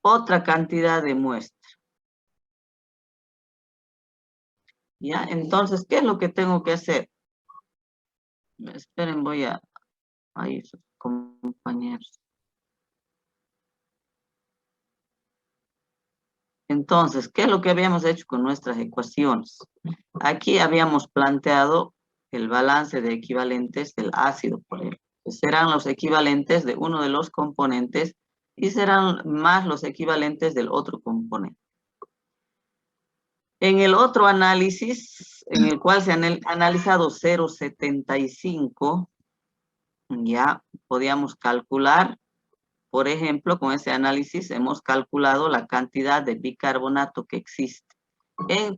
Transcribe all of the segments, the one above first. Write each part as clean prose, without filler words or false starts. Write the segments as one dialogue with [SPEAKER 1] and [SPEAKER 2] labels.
[SPEAKER 1] otra cantidad de muestra. ¿Ya? Entonces, ¿qué es lo que tengo que hacer? Esperen, voy a ir, compañeros. Entonces, ¿qué es lo que habíamos hecho con nuestras ecuaciones? Aquí habíamos planteado el balance de equivalentes del ácido, por ejemplo. Serán los equivalentes de uno de los componentes y serán más los equivalentes del otro componente. En el otro análisis, en el cual se han analizado 0,75, ya podíamos calcular, por ejemplo, con ese análisis hemos calculado la cantidad de bicarbonato que existe.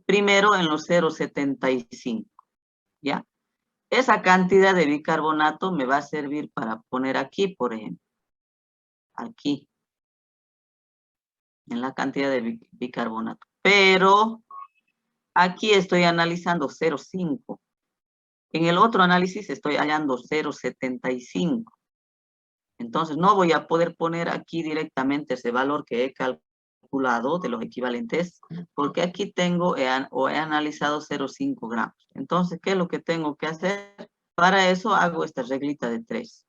[SPEAKER 1] Primero en los 0,75, ¿ya? Esa cantidad de bicarbonato me va a servir para poner aquí, por ejemplo. Aquí. En la cantidad de bicarbonato. Pero aquí estoy analizando 0,5. En el otro análisis estoy hallando 0,75. Entonces no voy a poder poner aquí directamente ese valor que he calculado de los equivalentes, porque aquí tengo he analizado 0,5 gramos. Entonces, ¿qué es lo que tengo que hacer? Para eso hago esta reglita de 3.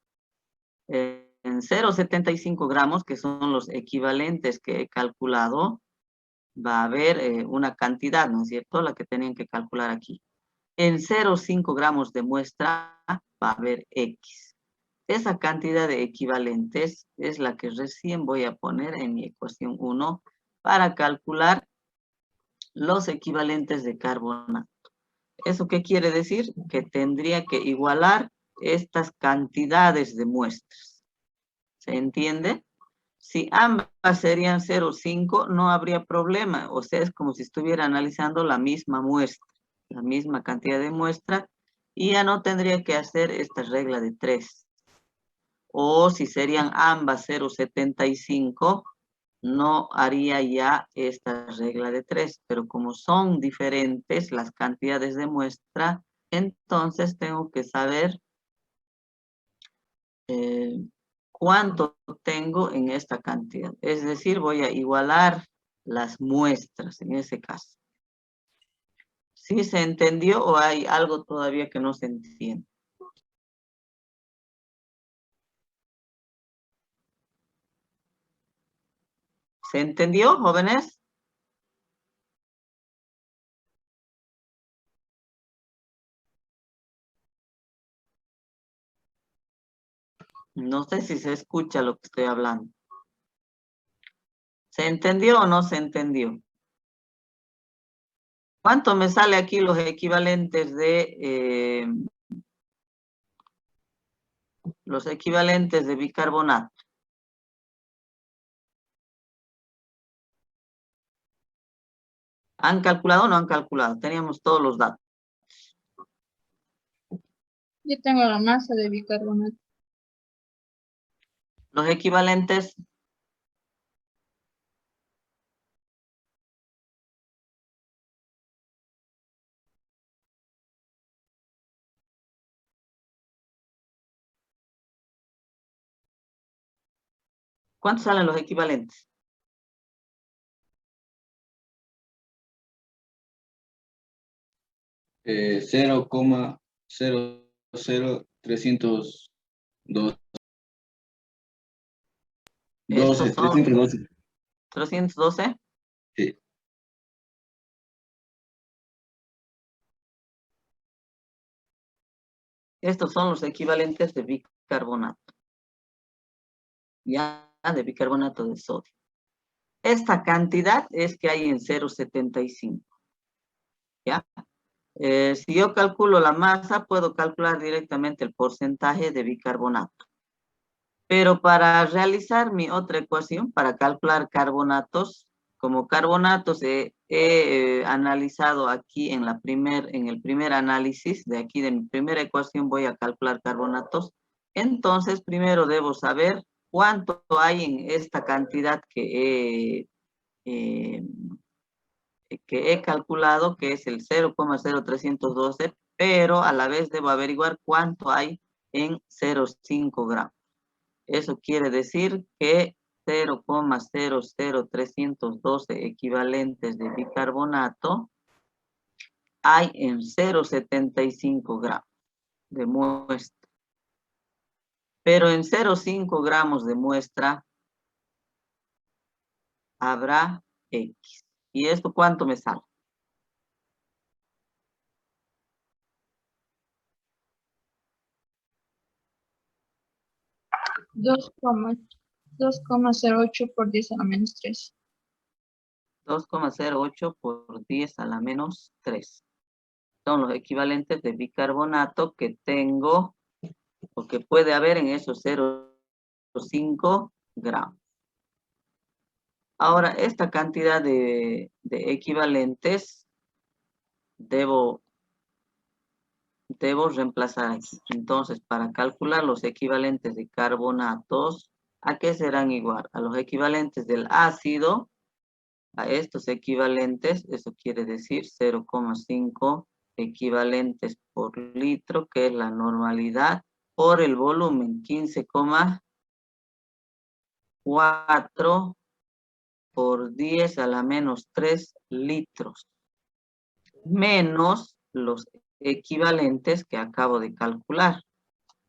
[SPEAKER 1] En 0,75 gramos, que son los equivalentes que he calculado, va a haber una cantidad, ¿no es cierto? La que tenían que calcular aquí. En 0,5 gramos de muestra va a haber X. Esa cantidad de equivalentes es la que recién voy a poner en mi ecuación 1 para calcular los equivalentes de carbonato. ¿Eso qué quiere decir? Que tendría que igualar estas cantidades de muestras. ¿Se entiende? Si ambas serían 0,5, no habría problema. O sea, es como si estuviera analizando la misma muestra, la misma cantidad de muestra, y ya no tendría que hacer esta regla de 3. O si serían ambas 0,75, no haría ya esta regla de 3. Pero como son diferentes las cantidades de muestra, entonces tengo que saber cuánto tengo en esta cantidad. Es decir, voy a igualar las muestras en ese caso. ¿Sí se entendió o hay algo todavía que no se entiende? ¿Se entendió, jóvenes? No sé si se escucha lo que estoy hablando. ¿Se entendió o no se entendió? ¿Cuánto me sale aquí los equivalentes de bicarbonato? ¿Han calculado o no han calculado? Teníamos todos los datos.
[SPEAKER 2] Yo tengo la masa de bicarbonato.
[SPEAKER 1] Los equivalentes. ¿Cuántos salen los equivalentes?
[SPEAKER 3] 0,00312.
[SPEAKER 1] Estos son
[SPEAKER 3] 312.
[SPEAKER 1] 312.
[SPEAKER 3] Sí.
[SPEAKER 1] Estos son los equivalentes de bicarbonato. Ya, de bicarbonato de sodio. Esta cantidad es que hay en 0,75. ¿Ya? Si yo calculo la masa, puedo calcular directamente el porcentaje de bicarbonato. Pero para realizar mi otra ecuación, para calcular carbonatos, como carbonatos he analizado aquí en el primer análisis, de aquí de mi primera ecuación voy a calcular carbonatos. Entonces, primero debo saber cuánto hay en esta cantidad que he calculado, que es el 0,0312, pero a la vez debo averiguar cuánto hay en 0,5 gramos. Eso quiere decir que 0,00312 equivalentes de bicarbonato hay en 0,75 gramos de muestra. Pero en 0,5 gramos de muestra habrá X. ¿Y esto cuánto me sale?
[SPEAKER 2] 2,08 por 10 a la menos 3.
[SPEAKER 1] 2,08 por 10 a la menos 3. Son los equivalentes de bicarbonato que tengo o que puede haber en esos 0,5 gramos. Ahora, esta cantidad de equivalentes debo reemplazar aquí. Entonces, para calcular los equivalentes de carbonatos, ¿a qué serán igual? A los equivalentes del ácido, a estos equivalentes, eso quiere decir 0,5 equivalentes por litro, que es la normalidad, por el volumen 15,4 por 10 a la menos 3 litros, menos los equivalentes que acabo de calcular.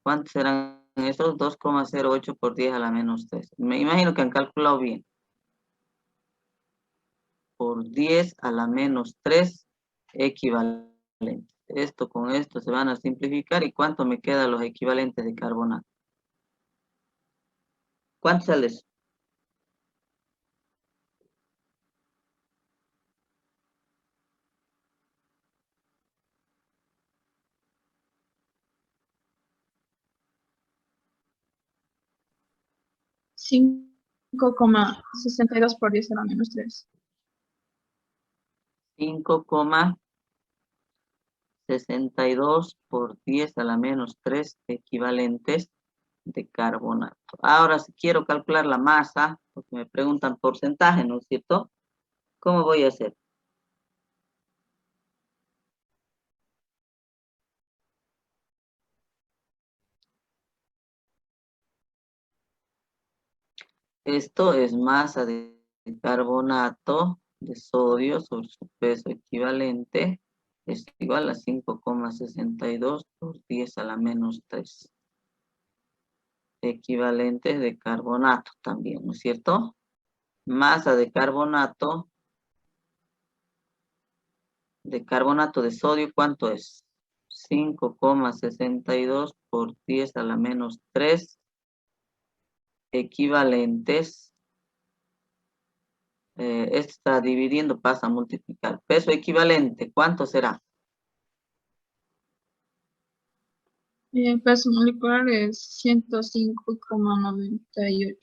[SPEAKER 1] ¿Cuántos serán estos? 2,08 por 10 a la menos 3. Me imagino que han calculado bien. Por 10 a la menos 3 equivalentes. Esto con esto se van a simplificar. ¿Y cuánto me quedan los equivalentes de carbonato? ¿Cuánto sale eso?
[SPEAKER 2] 5,62 por 10 a la menos 3.
[SPEAKER 1] 5,62 por 10 a la menos 3 equivalentes de carbonato. Ahora, si quiero calcular la masa, porque me preguntan porcentaje, ¿no es cierto? ¿Cómo voy a hacer? Esto es masa de carbonato de sodio sobre su peso equivalente. Es igual a 5,62 por 10 a la menos 3. Equivalentes de carbonato también, ¿no es cierto? Masa de carbonato de sodio, ¿cuánto es? 5,62 por 10 a la menos 3 equivalentes. Esto está dividiendo, pasa a multiplicar. Peso equivalente, ¿cuánto será?
[SPEAKER 2] El peso molecular es 105,98.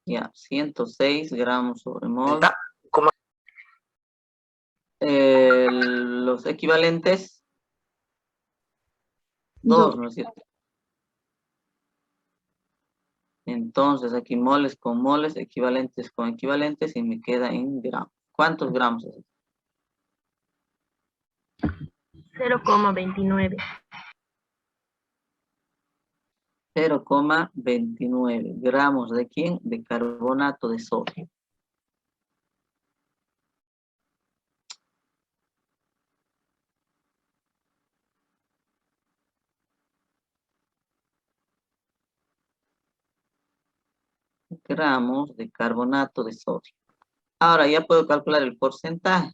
[SPEAKER 1] Ya, 106 gramos sobre mol. Los equivalentes, 2, ¿no es cierto? Entonces aquí moles con moles, equivalentes con equivalentes y me queda en gramos. ¿Cuántos gramos es?
[SPEAKER 3] 0,29.
[SPEAKER 1] 0,29 gramos de ¿quién? De carbonato de sodio. Gramos de carbonato de sodio. Ahora ya puedo calcular el porcentaje.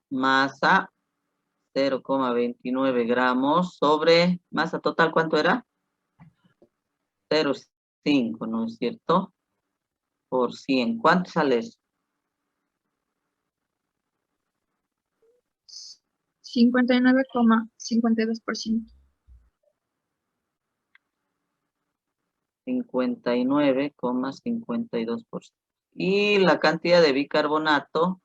[SPEAKER 1] Masa 0,29 gramos sobre masa total, ¿cuánto era? 0,5, ¿no es cierto? Por 100. ¿Cuánto sale eso?
[SPEAKER 2] 59,52%.
[SPEAKER 1] 59,52%. Y la cantidad de bicarbonato,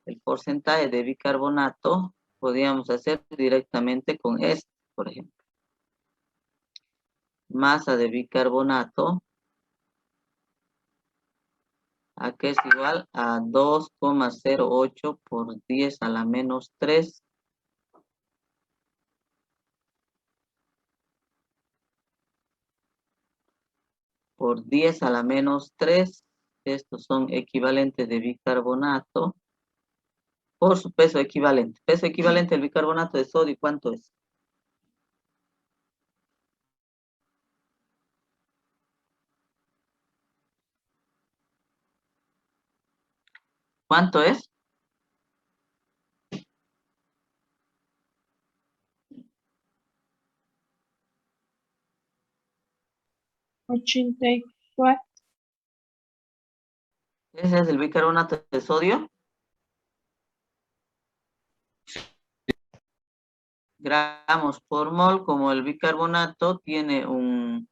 [SPEAKER 1] el porcentaje de bicarbonato, podríamos hacer directamente con este, por ejemplo. Masa de bicarbonato, aquí es igual a 2,08 por 10 a la menos 3 por 10 a la menos 3. Estos son equivalentes de bicarbonato por su peso equivalente. Peso equivalente del bicarbonato de sodio, ¿cuánto es? ¿Cuánto es?
[SPEAKER 2] 84.
[SPEAKER 1] Ese es el bicarbonato de sodio. Gramos por mol, como el bicarbonato tiene un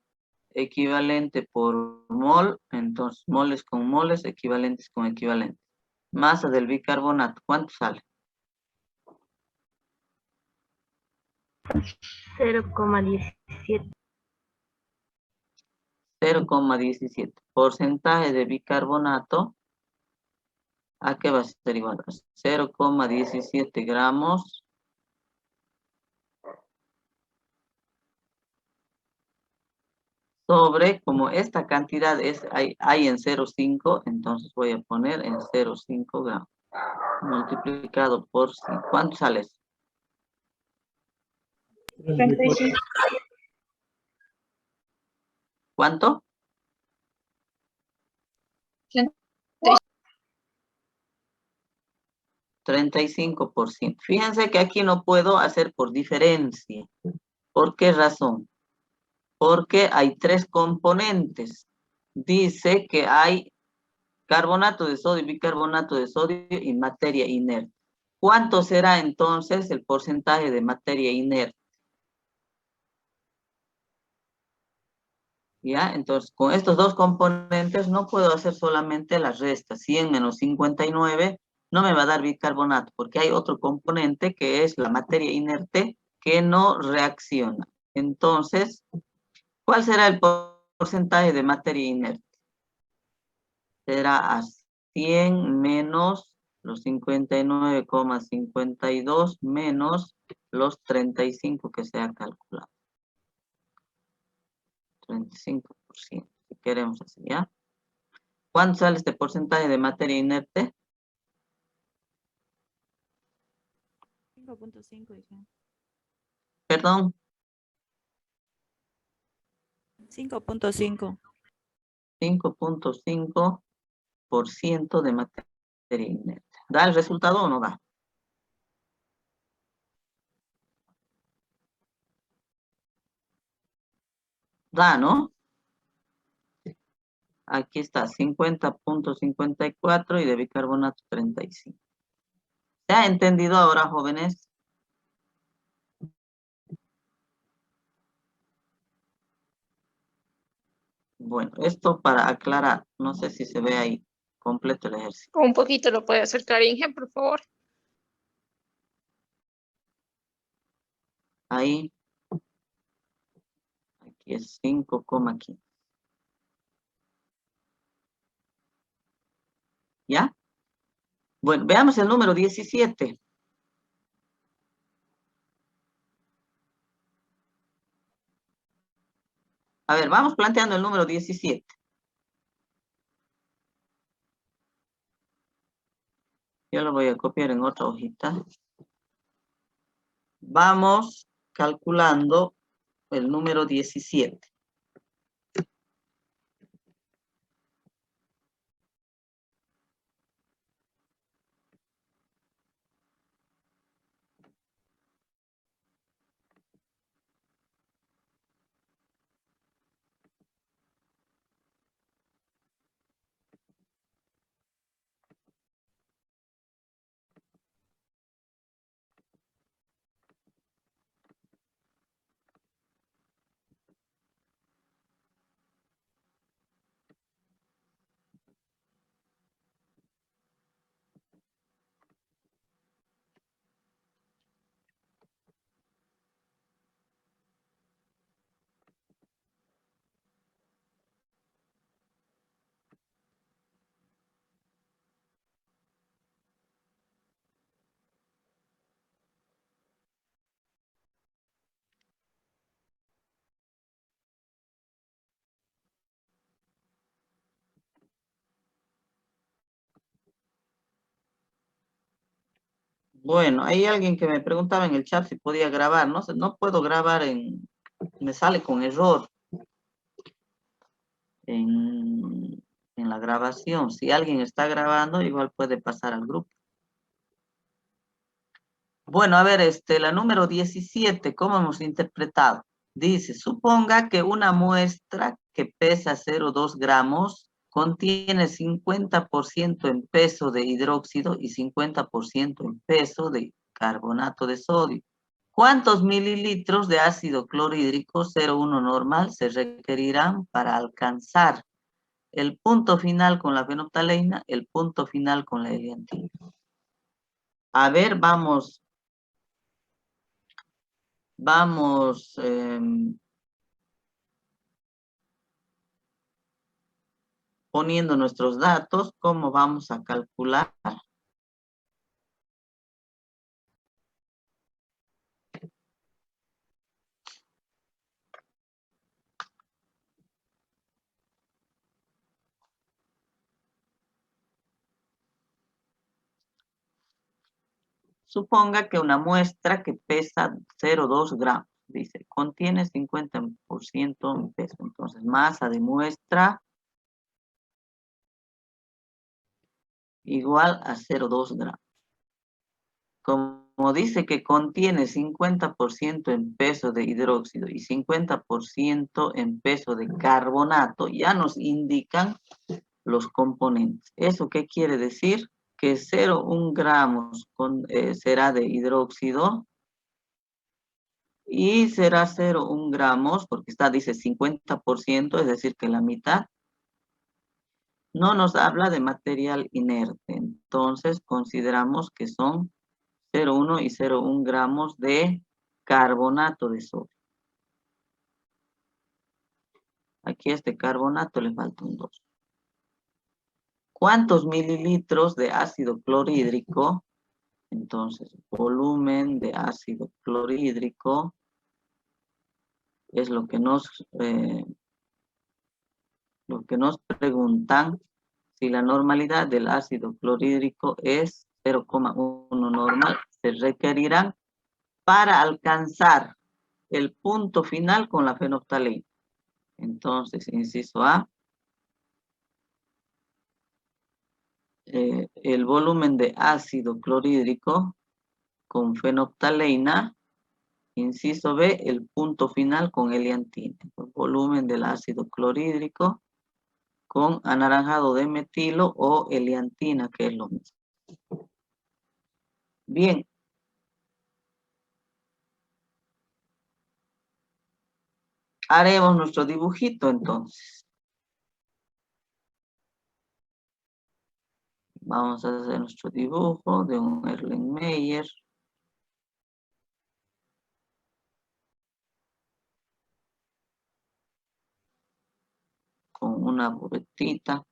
[SPEAKER 1] equivalente por mol, entonces moles con moles, equivalentes con equivalentes. Masa del bicarbonato, ¿cuánto sale?
[SPEAKER 3] 0,17.
[SPEAKER 1] 0,17. Porcentaje de bicarbonato, ¿a qué va a ser igual? 0,17 gramos sobre, como esta cantidad hay en 0,5, entonces voy a poner en 0,5 gramos. Multiplicado por 5. ¿Cuánto sale eso?
[SPEAKER 2] 35.
[SPEAKER 1] ¿Cuánto? 35%. Fíjense que aquí no puedo hacer por diferencia. ¿Por qué razón? Porque hay 3 componentes. Dice que hay carbonato de sodio, bicarbonato de sodio y materia inerte. ¿Cuánto será entonces el porcentaje de materia inerte? ¿Ya? Entonces, con estos dos componentes no puedo hacer solamente la resta. 100 menos 59 no me va a dar bicarbonato, porque hay otro componente que es la materia inerte que no reacciona. Entonces, ¿cuál será el porcentaje de materia inerte? Será a 100 menos los 59,52 menos los 35 que se ha calculado. 35%, si queremos así, ¿ya? ¿Cuánto sale este porcentaje de materia inerte?
[SPEAKER 3] 5.5.
[SPEAKER 1] Perdón,
[SPEAKER 3] 5.5.
[SPEAKER 1] 5,5% de materia inerte. ¿Da el resultado o no da? Da, ¿no? Aquí está, 50,54 y de bicarbonato 35. ¿Se ha entendido ahora, jóvenes? Bueno, esto para aclarar, no sé si se ve ahí completo el ejercicio.
[SPEAKER 2] Un poquito lo puede acercar, Inge, por favor.
[SPEAKER 1] Ahí, aquí es 5,15. ¿Ya? Bueno, veamos el número 17. A ver, vamos planteando el número 17. Yo lo voy a copiar en otra hojita. Vamos calculando el número 17. Bueno, hay alguien que me preguntaba en el chat si podía grabar. No sé, no puedo grabar me sale con error en la grabación. Si alguien está grabando, igual puede pasar al grupo. Bueno, a ver, la número 17, ¿cómo hemos interpretado? Dice, suponga que una muestra que pesa 0,2 gramos contiene 50% en peso de hidróxido y 50% en peso de carbonato de sodio. ¿Cuántos mililitros de ácido clorhídrico 0,1 normal se requerirán para alcanzar el punto final con la fenolftaleína, el punto final con la heliantina? A ver, vamos poniendo nuestros datos, ¿cómo vamos a calcular? Suponga que una muestra que pesa 0,2 gramos, dice, contiene 50% en peso. Entonces, masa de muestra igual a 0,2 gramos. Como dice que contiene 50% en peso de hidróxido y 50% en peso de carbonato, ya nos indican los componentes. ¿Eso qué quiere decir? Que 0,1 gramos será de hidróxido y será 0,1 gramos, porque dice 50%, es decir, que la mitad. No nos habla de material inerte, entonces consideramos que son 0,1 y 0,1 gramos de carbonato de sodio. Aquí a este carbonato le falta un 2. ¿Cuántos mililitros de ácido clorhídrico? Entonces, volumen de ácido clorhídrico es lo que nos preguntan si la normalidad del ácido clorhídrico es 0,1 normal. Se requerirán para alcanzar el punto final con la fenolftaleína. Entonces, inciso A, el volumen de ácido clorhídrico con fenolftaleína. Inciso B, el punto final con heliantina. El volumen del ácido clorhídrico con anaranjado de metilo o heliantina, que es lo mismo. Bien. Haremos nuestro dibujito entonces. Vamos a hacer nuestro dibujo de un Erlenmeyer. Con una bobetita.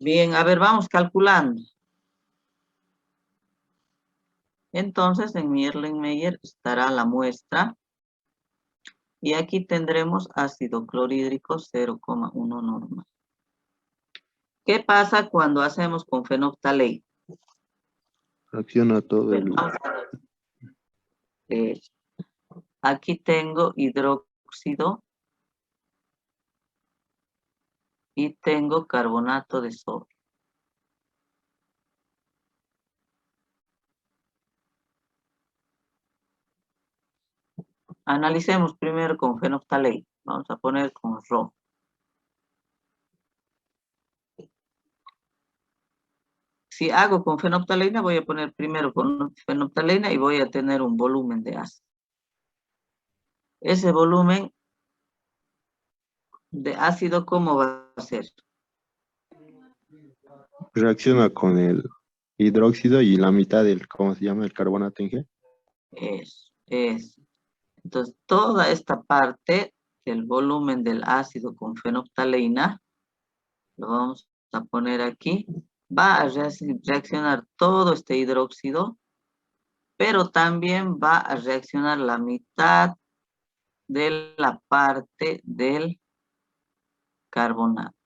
[SPEAKER 1] Bien, a ver, vamos calculando. Entonces, en mi Erlenmeyer estará la muestra. Y aquí tendremos ácido clorhídrico 0,1 normal. ¿Qué pasa cuando hacemos con fenolftaleína?
[SPEAKER 4] Acciona todo el...
[SPEAKER 1] Aquí tengo hidróxido y tengo carbonato de sodio. Analicemos primero con fenolftaleína. Vamos a poner con rojo. Si hago con fenolftaleína, voy a poner primero con fenolftaleína y voy a tener un volumen de ácido. Ese volumen de ácido, ¿cómo va a ser?
[SPEAKER 4] Reacciona con el hidróxido y la mitad del, ¿cómo se llama? El carbonato en G.
[SPEAKER 1] Eso. Entonces, toda esta parte del volumen del ácido con fenolftaleína, lo vamos a poner aquí, va a reaccionar todo este hidróxido, pero también va a reaccionar la mitad de la parte del carbonato.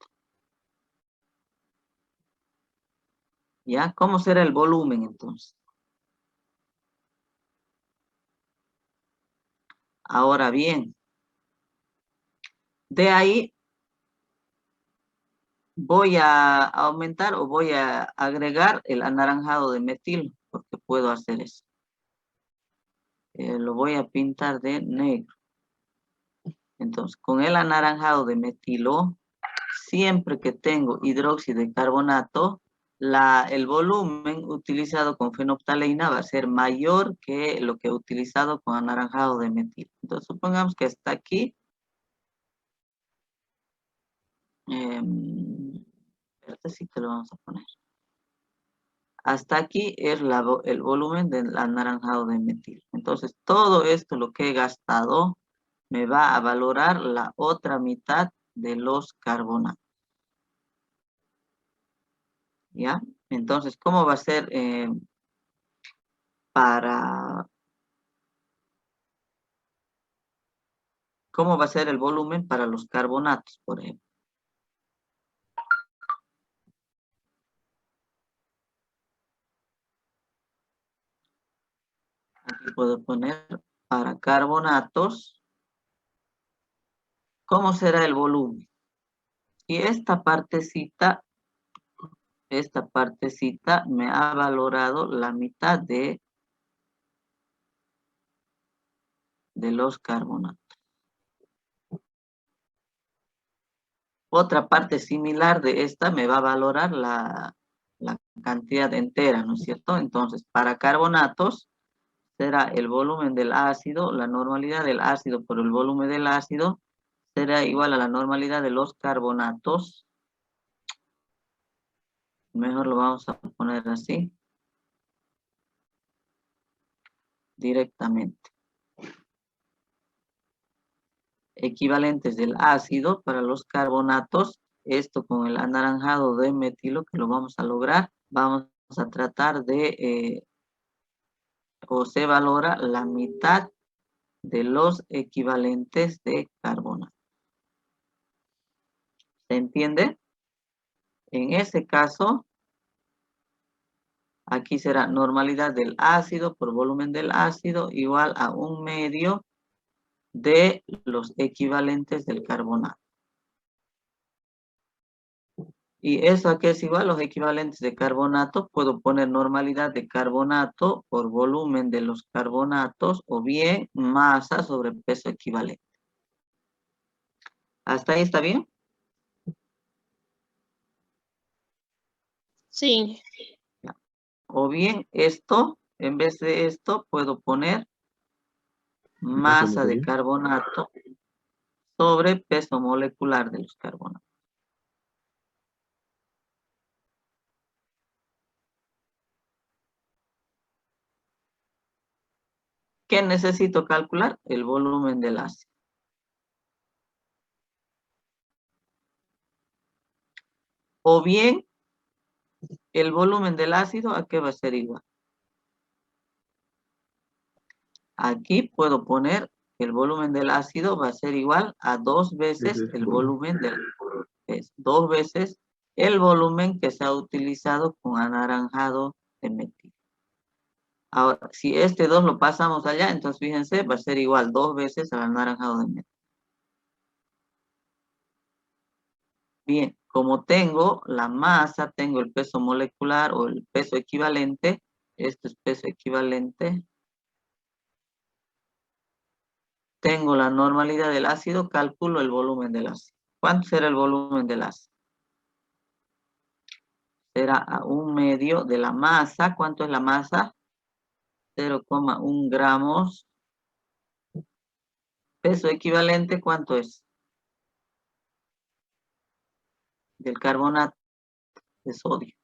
[SPEAKER 1] ¿Ya? ¿Cómo será el volumen entonces? Ahora bien, de ahí voy a aumentar o voy a agregar el anaranjado de metilo, porque puedo hacer eso. Lo voy a pintar de negro. Entonces, con el anaranjado de metilo, siempre que tengo hidróxido de carbonato, el volumen utilizado con fenolftaleína va a ser mayor que lo que he utilizado con anaranjado de metilo. Entonces, supongamos que hasta aquí. Este sí que lo vamos a poner. Hasta aquí es el volumen del anaranjado de metilo. Entonces, todo esto, lo que he gastado, me va a valorar la otra mitad de los carbonatos. ¿Ya? Entonces, ¿cómo va a ser cómo va a ser el volumen para los carbonatos, por ejemplo? Aquí puedo poner para carbonatos, ¿cómo será el volumen? Y esta partecita me ha valorado la mitad de los carbonatos. Otra parte similar de esta me va a valorar la cantidad entera, ¿no es cierto? Entonces, para carbonatos será el volumen del ácido, la normalidad del ácido por el volumen del ácido será igual a la normalidad de los carbonatos. Mejor lo vamos a poner así, directamente. Equivalentes del ácido para los carbonatos, esto con el anaranjado de metilo que lo vamos a lograr, vamos a tratar de, o se valora la mitad de los equivalentes de carbonato. ¿Se entiende? En ese caso, aquí será normalidad del ácido por volumen del ácido igual a 1/2 de los equivalentes del carbonato. ¿Y eso a qué es igual? Los equivalentes de carbonato, puedo poner normalidad de carbonato por volumen de los carbonatos o bien masa sobre peso equivalente. ¿Hasta ahí está bien?
[SPEAKER 2] Sí.
[SPEAKER 1] O bien esto, en vez de esto, puedo poner masa de carbonato sobre peso molecular de los carbonatos. ¿Qué necesito calcular? El volumen del ácido. O bien, el volumen del ácido, ¿a qué va a ser igual? Aquí puedo poner el volumen del ácido va a ser igual a 2 veces el volumen es 2 veces el volumen que se ha utilizado con anaranjado de metilo. Ahora, si este 2 lo pasamos allá, entonces fíjense, va a ser igual 2 veces al anaranjado de metilo. Bien, como tengo la masa, tengo el peso molecular o el peso equivalente, esto es peso equivalente. Tengo la normalidad del ácido, calculo el volumen del ácido. ¿Cuánto será el volumen del ácido? Será a 1/2 de la masa. ¿Cuánto es la masa? 0,1 gramos. Peso equivalente, ¿cuánto es? Del carbonato de sodio.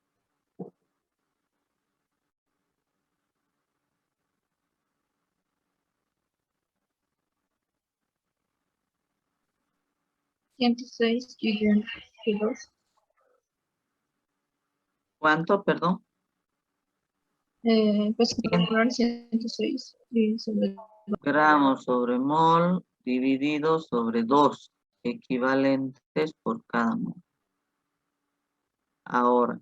[SPEAKER 2] $106 millones.
[SPEAKER 1] ¿Cuánto, perdón?
[SPEAKER 2] Pues calcular 106 y sobre
[SPEAKER 1] Gramos sobre mol dividido sobre 2 equivalentes por cada mol. Ahora,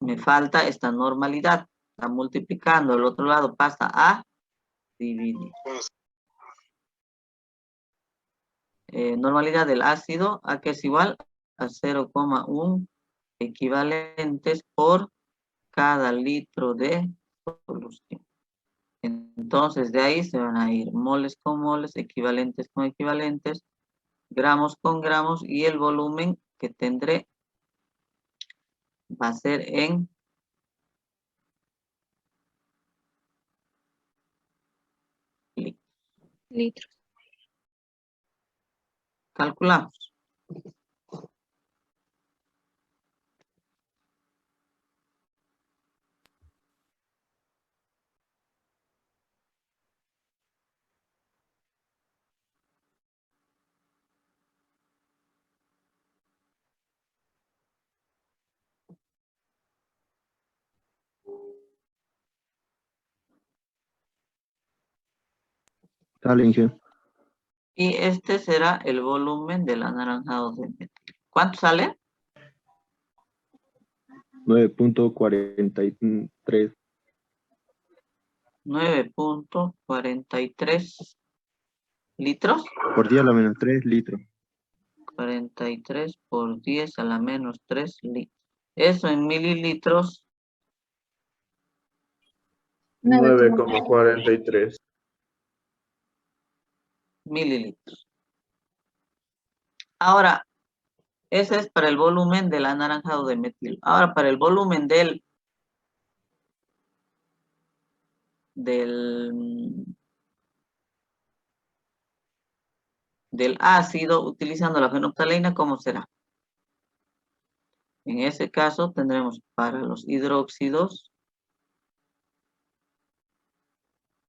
[SPEAKER 1] me falta esta normalidad. Está multiplicando, el otro lado pasa a dividir. Normalidad del ácido, a que es igual a 0,1 equivalentes por cada litro de solución. Entonces, de ahí se van a ir moles con moles, equivalentes con equivalentes, gramos con gramos, y el volumen que tendré va a ser en litros.
[SPEAKER 2] litros.
[SPEAKER 1] Calculamos.
[SPEAKER 4] Sale, Inge.
[SPEAKER 1] Y este será el volumen del anaranjado de metil. ¿Cuánto sale?
[SPEAKER 4] 9.43
[SPEAKER 1] 9.43 litros.
[SPEAKER 4] por 10 a la menos 3 litros.
[SPEAKER 1] 43 por 10 a la menos 3 litros. Eso en mililitros.
[SPEAKER 5] 9,43.
[SPEAKER 1] Mililitros. Ahora, ese es para el volumen del anaranjado de metil. Ahora, para el volumen del ácido utilizando la fenolftaleína, ¿cómo será? En ese caso tendremos para los hidróxidos,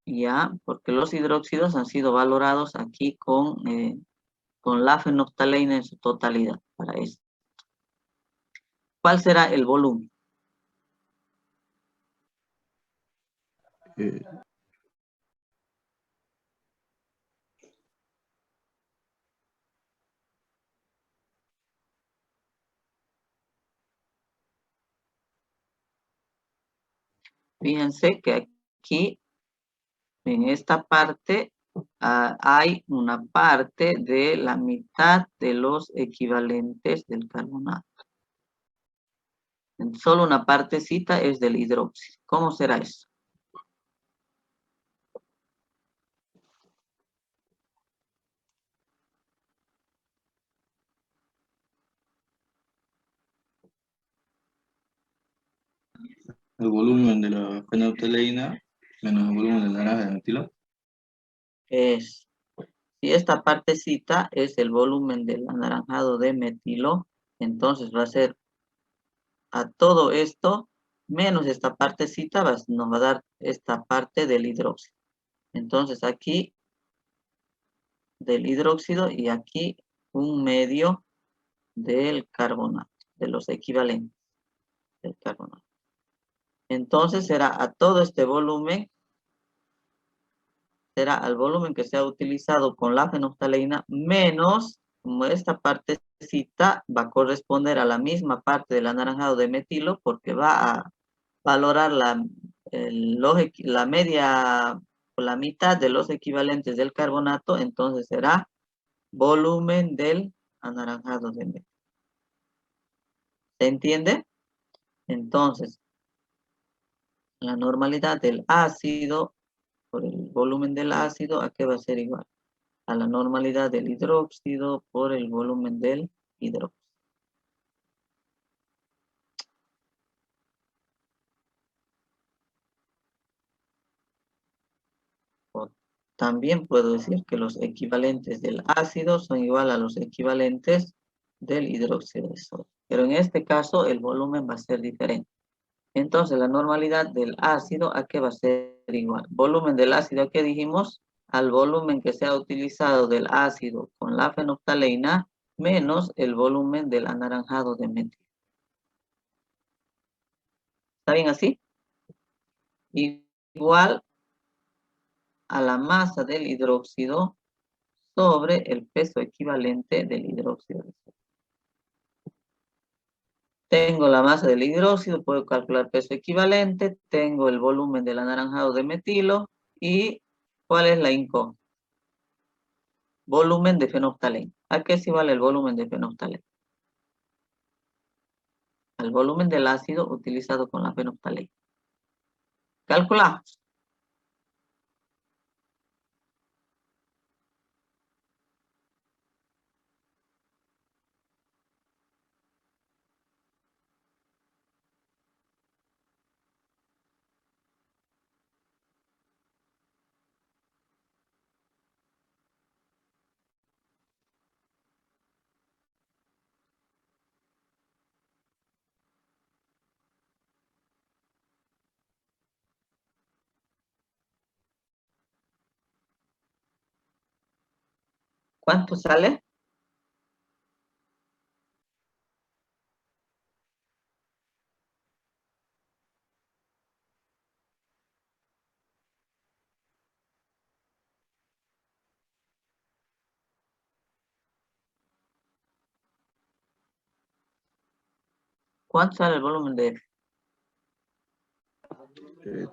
[SPEAKER 1] ya, porque los hidróxidos han sido valorados aquí con la fenolftaleína en su totalidad, para esto. ¿Cuál será el volumen?
[SPEAKER 4] Eh,
[SPEAKER 1] Fíjense que aquí, en esta parte, hay una parte de la mitad de los equivalentes del carbonato. Solo una partecita es del hidróxido. ¿Cómo será eso?
[SPEAKER 5] El volumen de la fenolftaleína menos el volumen de la naranja de metilo.
[SPEAKER 1] Si esta partecita es el volumen del anaranjado de metilo, entonces va a ser a todo esto menos esta partecita, nos va a dar esta parte del hidróxido. Entonces aquí del hidróxido y aquí un medio del carbonato, de los equivalentes del carbonato. Entonces será a todo este volumen, será al volumen que se ha utilizado con la fenolftaleína menos, como esta partecita va a corresponder a la misma parte del anaranjado de metilo, porque va a valorar la media o la mitad de los equivalentes del carbonato, entonces será volumen del anaranjado de metilo. ¿Se entiende? Entonces, la normalidad del ácido por el volumen del ácido, ¿a qué va a ser igual? A la normalidad del hidróxido por el volumen del hidróxido. O también puedo decir que los equivalentes del ácido son igual a los equivalentes del hidróxido de sodio. Pero en este caso el volumen va a ser diferente. Entonces la normalidad del ácido, ¿a qué va a ser igual? Volumen del ácido, ¿a qué dijimos? Al volumen que se ha utilizado del ácido con la fenolftaleína menos el volumen del anaranjado de metilo. ¿Está bien así? Igual a la masa del hidróxido sobre el peso equivalente del hidróxido de sodio. Tengo la masa del hidróxido, puedo calcular peso equivalente, tengo el volumen del anaranjado de metilo y ¿cuál es la incógnita? Volumen de fenolftaleno. ¿A qué se vale el volumen de fenolftaleno? Al volumen del ácido utilizado con la fenolftaleno. Calculamos. ¿Cuánto sale? ¿Cuánto sale el volumen de F?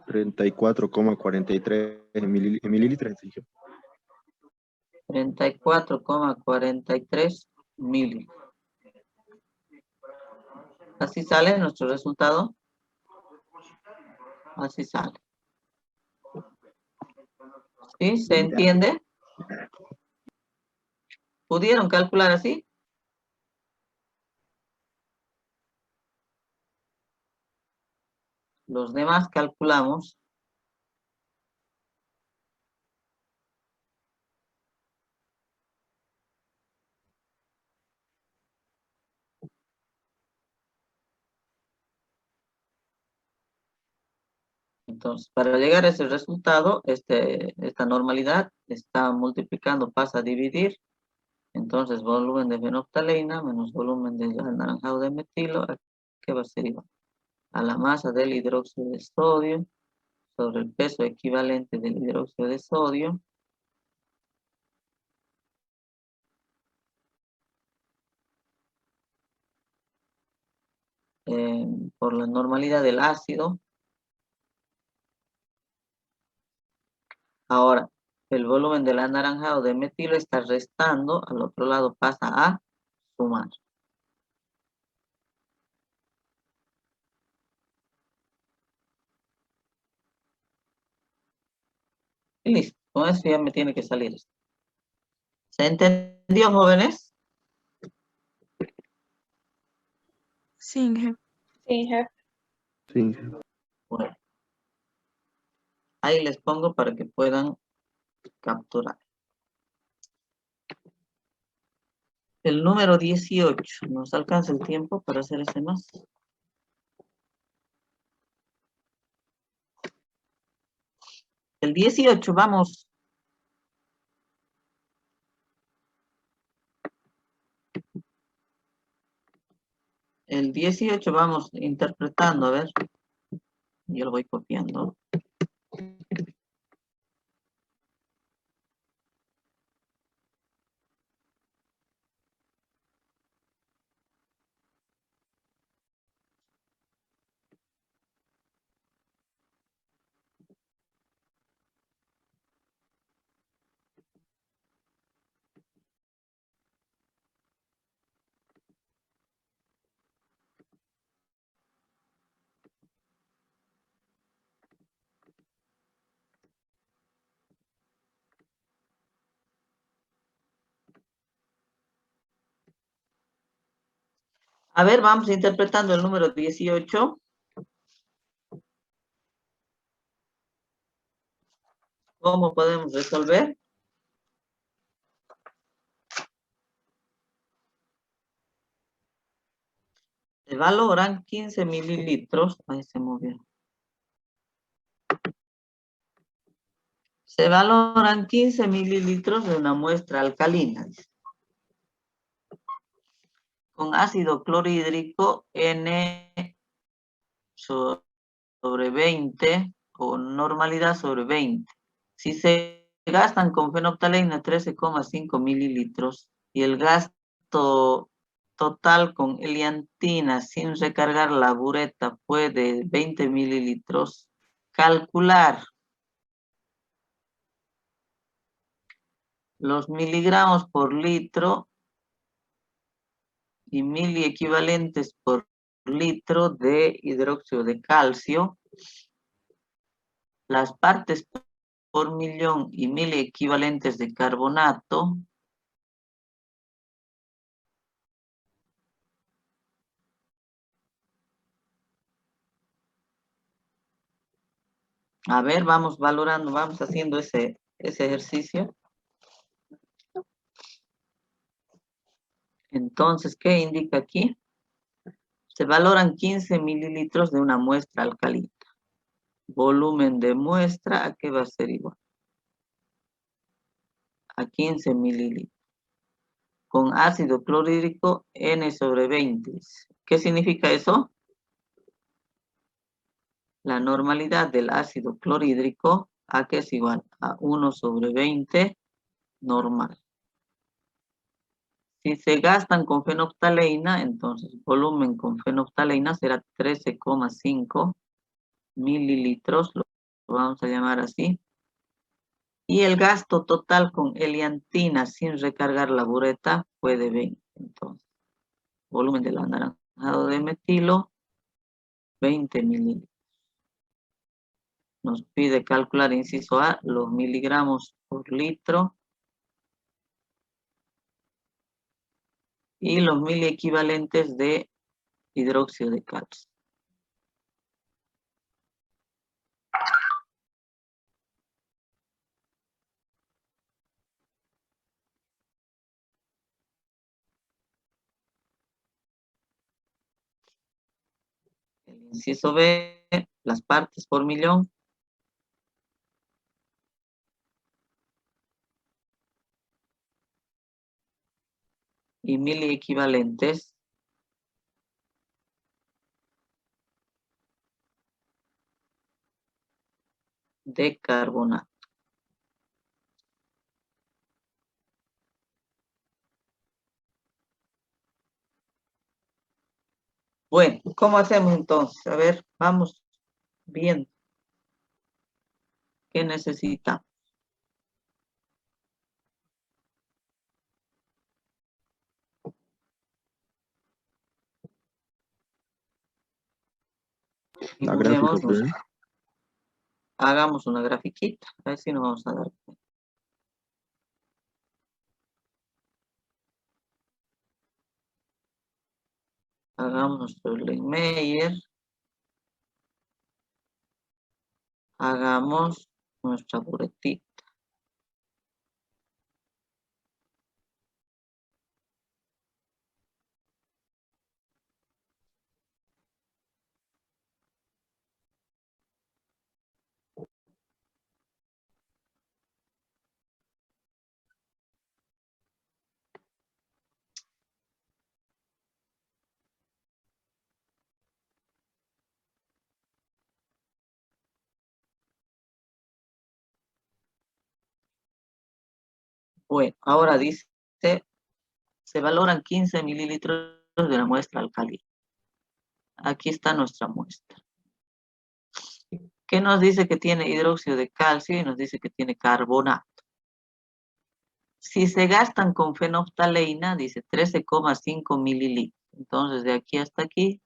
[SPEAKER 4] 34,43 mililitros. Dije.
[SPEAKER 1] 34,43 mililitros. Así sale nuestro resultado. Así sale. ¿Sí? ¿Se entiende? ¿Pudieron calcular así? Los demás calculamos. Entonces, para llegar a ese resultado, esta normalidad está multiplicando, pasa a dividir. Entonces, volumen de fenolftalina menos volumen del anaranjado de metilo, ¿qué va a ser igual? A la masa del hidróxido de sodio sobre el peso equivalente del hidróxido de sodio. Por la normalidad del ácido. Ahora, el volumen del anaranjado de metilo está restando, al otro lado pasa a sumar. Y listo, con eso ya me tiene que salir esto. ¿Se entendió, jóvenes?
[SPEAKER 3] Sí, jefe.
[SPEAKER 2] Sí, jefe.
[SPEAKER 4] Sí.
[SPEAKER 1] Bueno. Ahí les pongo para que puedan capturar. El número 18. ¿Nos alcanza el tiempo para hacer ese más? El 18, vamos. El 18 vamos interpretando, a ver. Yo lo voy copiando. A ver, vamos interpretando el número 18. ¿Cómo podemos resolver? Se valoran 15 mililitros. Ahí se movió. Se valoran 15 mililitros de una muestra alcalina. Con ácido clorhídrico N sobre 20 o normalidad sobre 20. Si se gastan con fenolftaleína 13,5 mililitros y el gasto total con eliantina sin recargar la bureta fue de 20 mililitros, calcular los miligramos por litro y miliequivalentes por litro de hidróxido de calcio, las partes por millón y miliequivalentes de carbonato, a ver, vamos valorando, vamos haciendo ese ejercicio. Entonces, ¿qué indica aquí? Se valoran 15 mililitros de una muestra alcalina. Volumen de muestra, ¿a qué va a ser igual? A 15 mililitros. Con ácido clorhídrico N sobre 20. ¿Qué significa eso? La normalidad del ácido clorhídrico, ¿a qué es igual? A 1 sobre 20 normal. Si se gastan con fenolftaleína, entonces volumen con fenolftaleína será 13,5 mililitros, lo vamos a llamar así. Y el gasto total con eliantina sin recargar la bureta fue de 20. Entonces, volumen del anaranjado de metilo, 20 mililitros. Nos pide calcular, inciso A, los miligramos por litro y los miliequivalentes de hidróxido de calcio. El inciso B, las partes por millón. Y miliequivalentes de carbonato. Bueno, ¿cómo hacemos entonces? A ver, vamos viendo qué necesitamos.
[SPEAKER 4] La gráfica,
[SPEAKER 1] Dibujémonos,
[SPEAKER 4] pues.
[SPEAKER 1] hagamos una grafiquita, a ver si nos vamos a dar cuenta. Hagamos nuestro Erlenmeyer. Hagamos nuestra buretita. Bueno, ahora dice, se valoran 15 mililitros de la muestra alcalina. Aquí está nuestra muestra. ¿Qué nos dice que tiene hidróxido de calcio? Y nos dice que tiene carbonato. Si se gastan con fenolftaleína, dice 13,5 mililitros. Entonces, de aquí hasta aquí,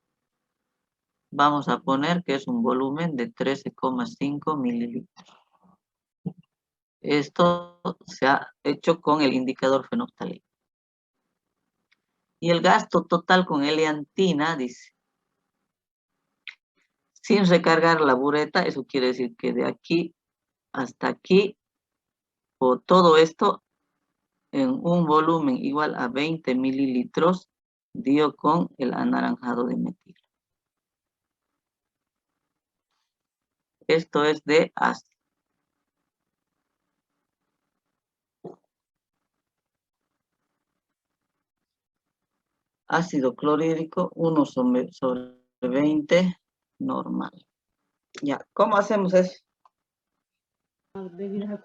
[SPEAKER 1] vamos a poner que es un volumen de 13,5 mililitros. Esto se ha hecho con el indicador fenolftaleína. Y el gasto total con eliantina, dice, sin recargar la bureta, eso quiere decir que de aquí hasta aquí, o todo esto en un volumen igual a 20 mililitros, dio con el anaranjado de metilo. Esto es de ácido. Ácido clorhídrico, 1 sobre 20, normal. Ya, ¿cómo hacemos eso?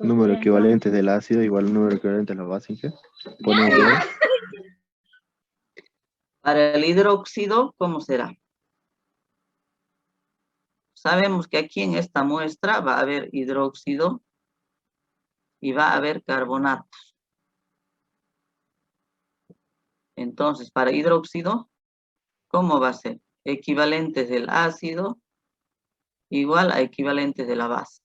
[SPEAKER 4] Número equivalente del ácido igual al número equivalente de la base. ¿Qué? Ponemos luego.
[SPEAKER 1] Para el hidróxido, ¿cómo será? Sabemos que aquí en esta muestra va a haber hidróxido y va a haber carbonatos. Entonces, para hidróxido, ¿cómo va a ser? Equivalentes del ácido igual a equivalentes de la base.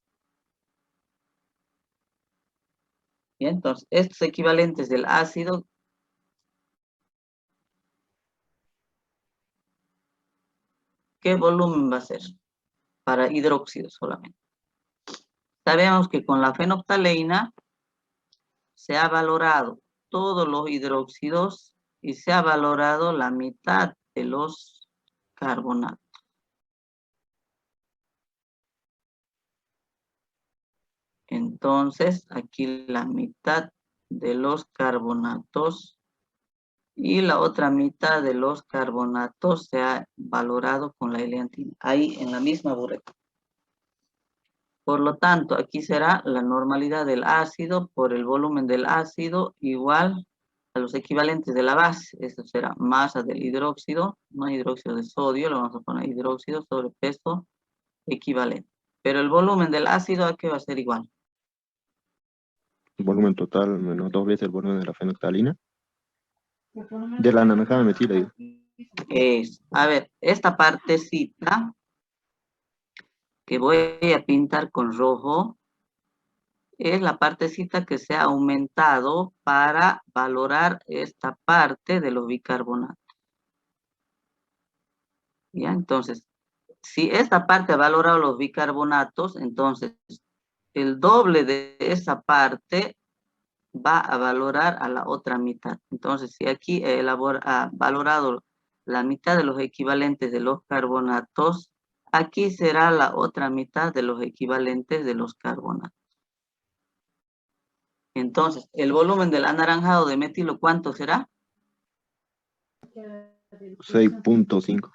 [SPEAKER 1] Y entonces, estos equivalentes del ácido, ¿qué volumen va a ser? Para hidróxido solamente. Sabemos que con la fenolftaleína se ha valorado todos los hidróxidos y se ha valorado la mitad de los carbonatos. Entonces, aquí la mitad de los carbonatos y la otra mitad de los carbonatos se ha valorado con la eleantina, ahí en la misma bureta. Por lo tanto, aquí será la normalidad del ácido por el volumen del ácido igual a los equivalentes de la base. Esto será masa del hidróxido, no hidróxido de sodio, lo vamos a poner hidróxido sobre peso equivalente. Pero el volumen del ácido, ¿a qué va a ser igual?
[SPEAKER 4] El volumen total menos 2 veces el volumen de la fenolftalina. De la naranjada metila, digo.
[SPEAKER 1] A ver, esta partecita que voy a pintar con rojo es la partecita que se ha aumentado para valorar esta parte de los bicarbonatos. ¿Ya? Entonces, si esta parte ha valorado los bicarbonatos, entonces el doble de esa parte va a valorar a la otra mitad. Entonces, si aquí ha valorado la mitad de los equivalentes de los carbonatos, aquí será la otra mitad de los equivalentes de los carbonatos. Entonces, el volumen del anaranjado de metilo, ¿cuánto será?
[SPEAKER 4] 6.5.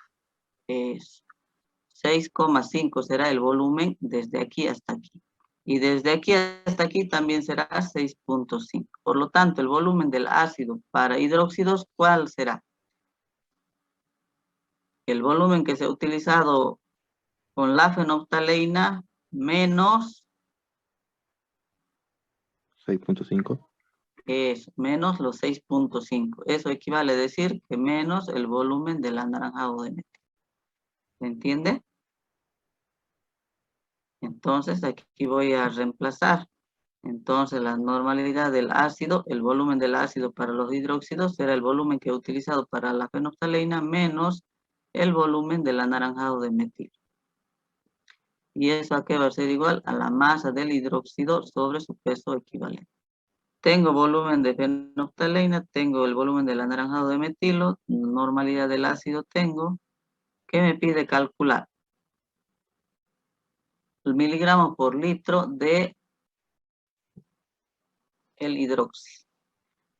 [SPEAKER 1] Es 6,5 será el volumen desde aquí hasta aquí. Y desde aquí hasta aquí también será 6.5. Por lo tanto, el volumen del ácido para hidróxidos, ¿cuál será? El volumen que se ha utilizado con la fenolftaleína menos
[SPEAKER 4] 6.5.
[SPEAKER 1] es menos los 6.5. Eso equivale a decir que menos el volumen del anaranjado de metilo. ¿Se entiende? Entonces aquí voy a reemplazar. Entonces la normalidad del ácido, el volumen del ácido para los hidróxidos será el volumen que he utilizado para la fenolftaleína menos el volumen del anaranjado de metilo. Y eso aquí va a ser igual a la masa del hidróxido sobre su peso equivalente. Tengo volumen de fenolftaleína, tengo el volumen del anaranjado de metilo, normalidad del ácido tengo. ¿Qué me pide calcular? El miligramo por litro de el hidróxido.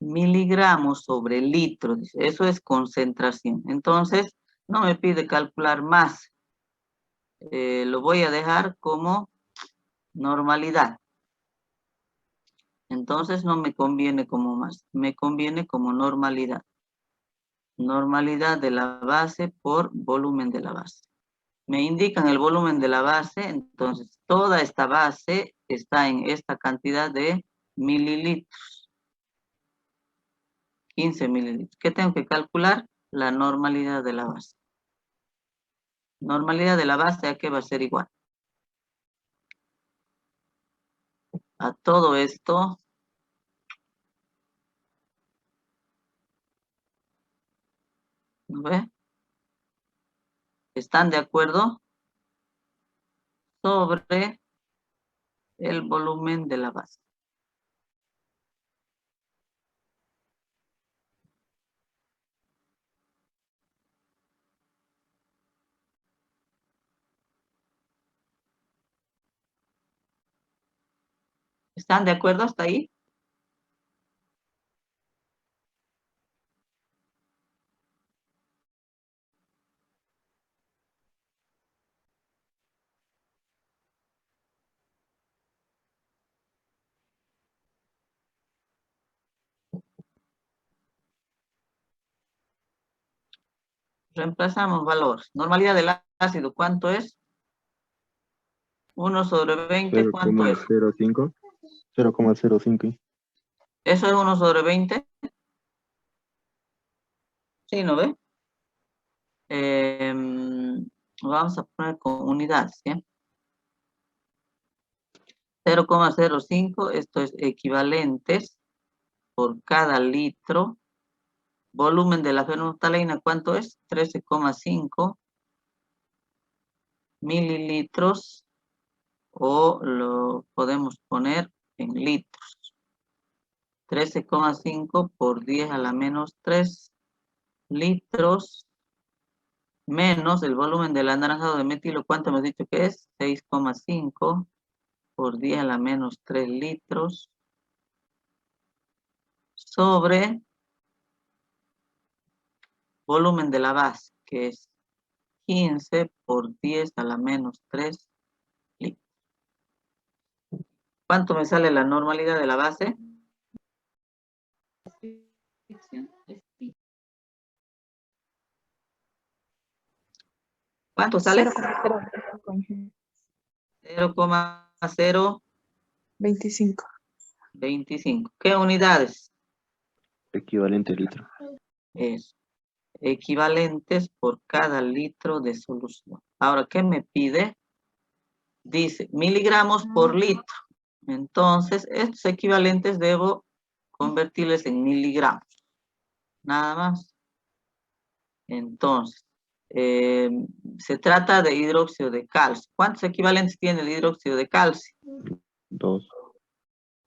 [SPEAKER 1] Miligramos sobre litro, dice, eso es concentración. Entonces, no me pide calcular más. Lo voy a dejar como normalidad. Entonces, no me conviene como más, me conviene como normalidad. Normalidad de la base por volumen de la base. Me indican el volumen de la base, entonces toda esta base está en esta cantidad de mililitros. 15 mililitros. ¿Qué tengo que calcular? La normalidad de la base. Normalidad de la base, ¿a qué va a ser igual? A todo esto, ¿no ve? ¿Están de acuerdo? Sobre el volumen de la base. ¿Están de acuerdo hasta ahí? Reemplazamos valores. Normalidad del ácido, ¿cuánto es? 1 sobre 20, ¿cuánto es?
[SPEAKER 4] 0,05. 0,05.
[SPEAKER 1] ¿Eso es 1 sobre 20? Sí, ¿no ve? Vamos a poner con unidades, ¿sí? 0,05, esto es equivalentes por cada litro. Volumen de la fenolftaleína, ¿cuánto es? 13,5 mililitros, o lo podemos poner en litros. 13,5 por 10 a la menos 3 litros, menos el volumen del anaranjado de metilo, ¿cuánto hemos dicho que es? 6,5 por 10 a la menos 3 litros, sobre volumen de la base, que es 15 por 10 a la menos 3 litros. ¿Cuánto me sale la normalidad de la base? ¿Cuánto sale? 0,025.
[SPEAKER 3] 25.
[SPEAKER 1] ¿Qué unidades?
[SPEAKER 4] Equivalente litro.
[SPEAKER 1] Es equivalentes por cada litro de solución. Ahora, ¿qué me pide? Dice miligramos por litro. Entonces, estos equivalentes debo convertirles en miligramos. Nada más. Entonces, se trata de hidróxido de calcio. ¿Cuántos equivalentes tiene el hidróxido de calcio?
[SPEAKER 4] 2.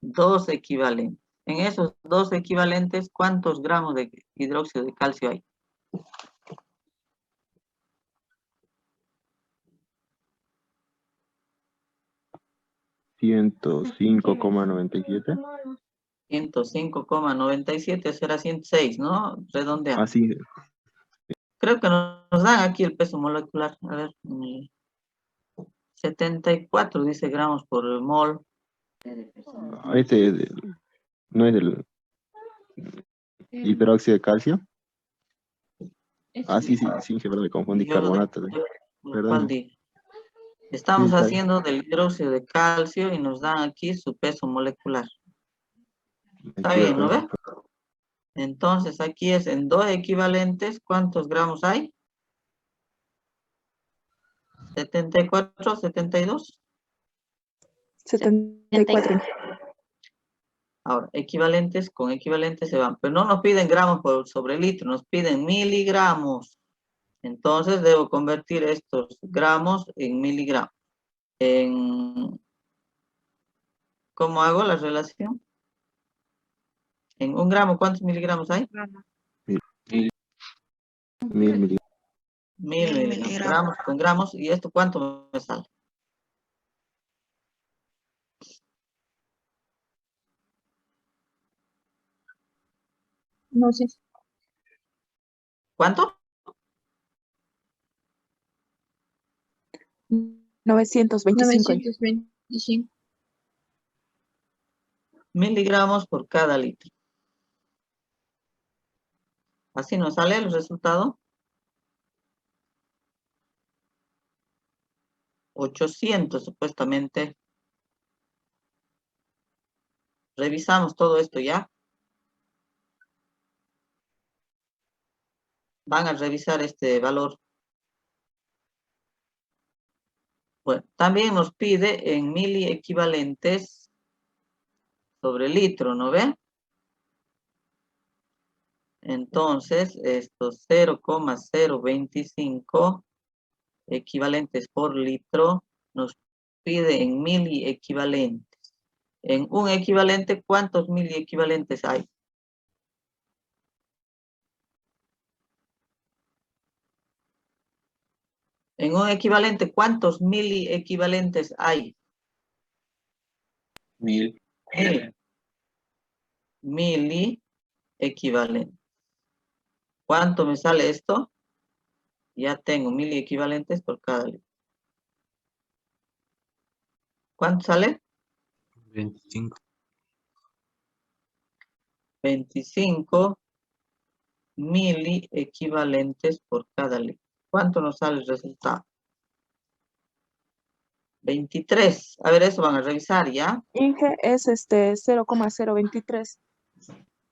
[SPEAKER 1] 2 equivalentes. En esos 2 equivalentes, ¿cuántos gramos de hidróxido de calcio hay?
[SPEAKER 4] $105,97.
[SPEAKER 1] 105,97, será 106, ¿no? Redondeamos.
[SPEAKER 4] Así,
[SPEAKER 1] Creo que nos dan aquí el peso molecular. A ver, 74, dice gramos por mol.
[SPEAKER 4] no es del hidróxido de calcio. Sí, jefe, me confundí, carbonato.
[SPEAKER 1] ¿Cuál
[SPEAKER 4] Perdón.
[SPEAKER 1] dije? Estamos
[SPEAKER 4] Sí, está
[SPEAKER 1] haciendo del hidróxido de calcio y nos dan aquí su peso molecular. Está bien, ¿no ve? Entonces aquí es en 2 equivalentes, ¿cuántos gramos hay? 74, 72.
[SPEAKER 3] 74.
[SPEAKER 1] Ahora, equivalentes con equivalentes se van, pero no nos piden gramos por sobre litro, nos piden miligramos. Entonces debo convertir estos gramos en miligramos. ¿Cómo hago la relación? En 1 gramo, ¿cuántos miligramos hay?
[SPEAKER 4] 1000 miligramos.
[SPEAKER 1] 1000 miligramos. Gramos con gramos, ¿y esto cuánto me sale?
[SPEAKER 2] No sé.
[SPEAKER 1] ¿Cuánto?
[SPEAKER 3] 925.
[SPEAKER 2] 925.
[SPEAKER 1] Miligramos por cada litro. Así nos sale el resultado. 800 supuestamente. Revisamos todo esto ya. Van a revisar este valor. Bueno, también nos pide en mili equivalentes sobre litro, ¿no ve? Entonces, estos 0,025 equivalentes por litro nos pide en mili equivalentes. En un equivalente, ¿cuántos mili equivalentes hay? En un equivalente, ¿cuántos mili equivalentes hay?
[SPEAKER 5] 1000.
[SPEAKER 1] Mili equivalentes. ¿Cuánto me sale esto? Ya tengo mili equivalentes por cada litro. ¿Cuánto sale?
[SPEAKER 5] 25.
[SPEAKER 1] 25 mili equivalentes por cada litro. ¿Cuánto nos sale el resultado? 23. A ver, eso van a revisar, ¿ya?
[SPEAKER 3] Inge es 0,023.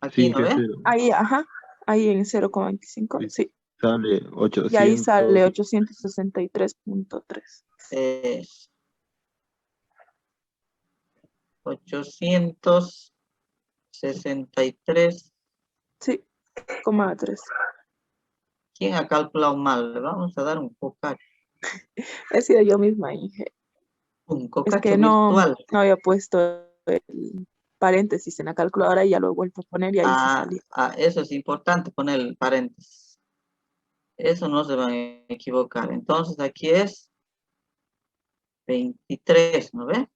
[SPEAKER 1] Aquí,
[SPEAKER 4] Sí,
[SPEAKER 1] ¿no
[SPEAKER 4] que
[SPEAKER 1] ve?
[SPEAKER 4] cero.
[SPEAKER 3] Ahí, ajá. Ahí en 0,25.
[SPEAKER 4] Sí.
[SPEAKER 3] Sí.
[SPEAKER 4] Sale
[SPEAKER 3] Y ahí
[SPEAKER 4] 800.
[SPEAKER 3] sale 863.3.
[SPEAKER 1] Es 863.
[SPEAKER 3] Sí, 0,3.
[SPEAKER 1] ¿Quién ha calculado mal? Le vamos a dar un cocacho.
[SPEAKER 3] He sido yo misma, Inge.
[SPEAKER 1] Un
[SPEAKER 3] Es
[SPEAKER 1] cocacho
[SPEAKER 3] que no
[SPEAKER 1] virtual.
[SPEAKER 3] había puesto el paréntesis en la calculadora y ya lo he vuelto a poner y ahí sí salía.
[SPEAKER 1] Eso es importante, poner el paréntesis. Eso no se van a equivocar. Entonces aquí es 23, ¿no ve?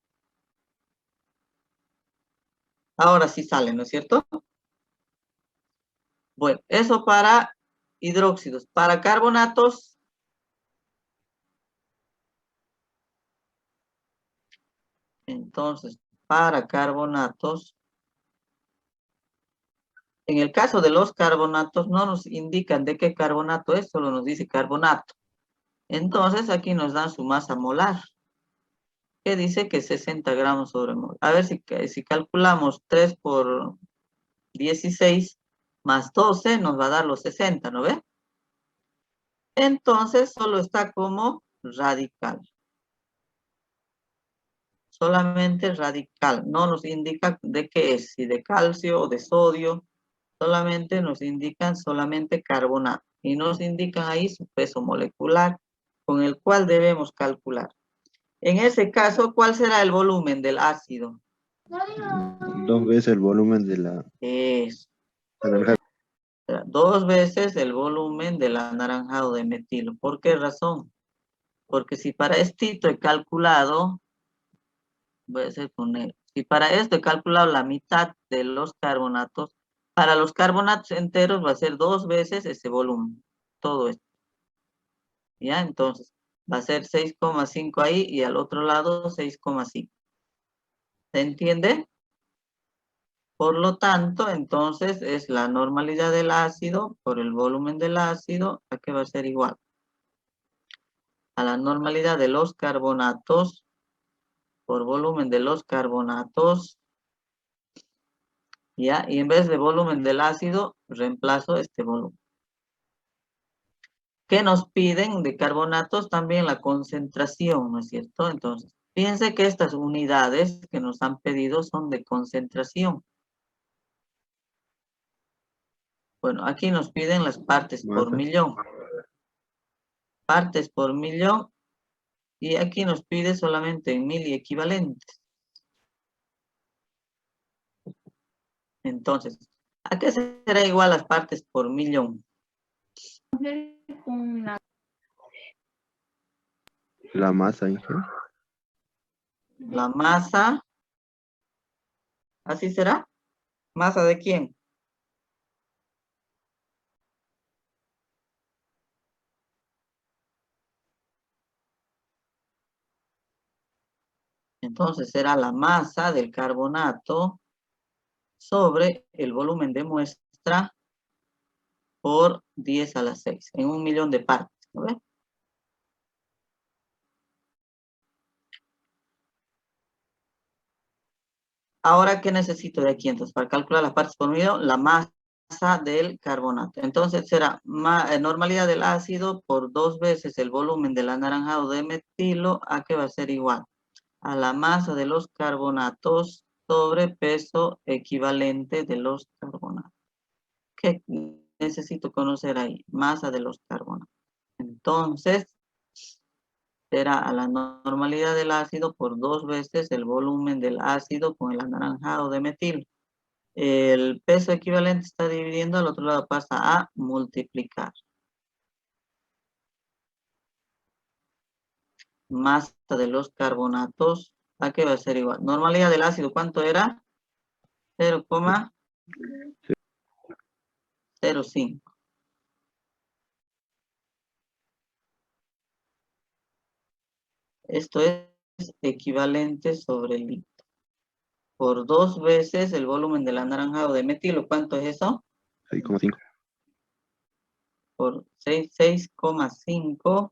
[SPEAKER 1] Ahora sí sale, ¿no es cierto? Bueno, eso para hidróxidos. Para carbonatos, entonces, para carbonatos, en el caso de los carbonatos, no nos indican de qué carbonato es, solo nos dice carbonato. Entonces, aquí nos dan su masa molar, que dice que 60 gramos sobre mol. A ver si calculamos 3 por 16 más 12, nos va a dar los 60, ¿no ve? Entonces, solo está como radical. Solamente radical. No nos indica de qué es, si de calcio o de sodio. Solamente nos indican solamente carbonato. Y nos indican ahí su peso molecular con el cual debemos calcular. En ese caso, ¿cuál será el volumen del ácido?
[SPEAKER 4] 2 veces el volumen de la
[SPEAKER 1] Es
[SPEAKER 4] naranja.
[SPEAKER 1] 2 veces el volumen del anaranjado de metilo. ¿Por qué razón? Porque si para esto he calculado, voy a hacer con negro. Si para esto he calculado la mitad de los carbonatos, para los carbonatos enteros va a ser 2 veces ese volumen. Todo esto. ¿Ya? Entonces, va a ser 6,5 ahí y al otro lado 6,5. ¿Se entiende? Por lo tanto, entonces es la normalidad del ácido por el volumen del ácido, ¿a qué va a ser igual? A la normalidad de los carbonatos por volumen de los carbonatos, ¿ya? Y en vez de volumen del ácido, reemplazo este volumen. ¿Qué nos piden de carbonatos? También la concentración, ¿no es cierto? Entonces, fíjense que estas unidades que nos han pedido son de concentración. Bueno, aquí nos piden las partes por
[SPEAKER 4] Masa.
[SPEAKER 1] millón. Partes por millón. Y aquí nos pide solamente en mili equivalentes. Entonces, ¿a qué será igual las partes por millón?
[SPEAKER 4] La masa, Inge.
[SPEAKER 1] La masa. ¿Así será? ¿Masa de quién? Entonces será la masa del carbonato sobre el volumen de muestra por 10 a la 6, en 1.000.000 de partes, ¿no ve? Ahora, ¿qué necesito de aquí? Entonces, para calcular las partes por millón, la masa del carbonato. Entonces, será normalidad del ácido por 2 veces el volumen del anaranjado de metilo, ¿a qué va a ser igual? A la masa de los carbonatos sobre peso equivalente de los carbonatos. ¿Qué necesito conocer ahí? Masa de los carbonatos. Entonces, será a la normalidad del ácido por 2 veces el volumen del ácido con el anaranjado de metilo. El peso equivalente está dividiendo, al otro lado pasa a multiplicar. Masa de los carbonatos, ¿a qué va a ser igual? Normalidad del ácido, ¿cuánto era? 0,05. Esto es equivalente sobre el litro. Por 2 veces el volumen del anaranjado de metilo, ¿cuánto es eso?
[SPEAKER 4] 6,5.
[SPEAKER 1] por 6,5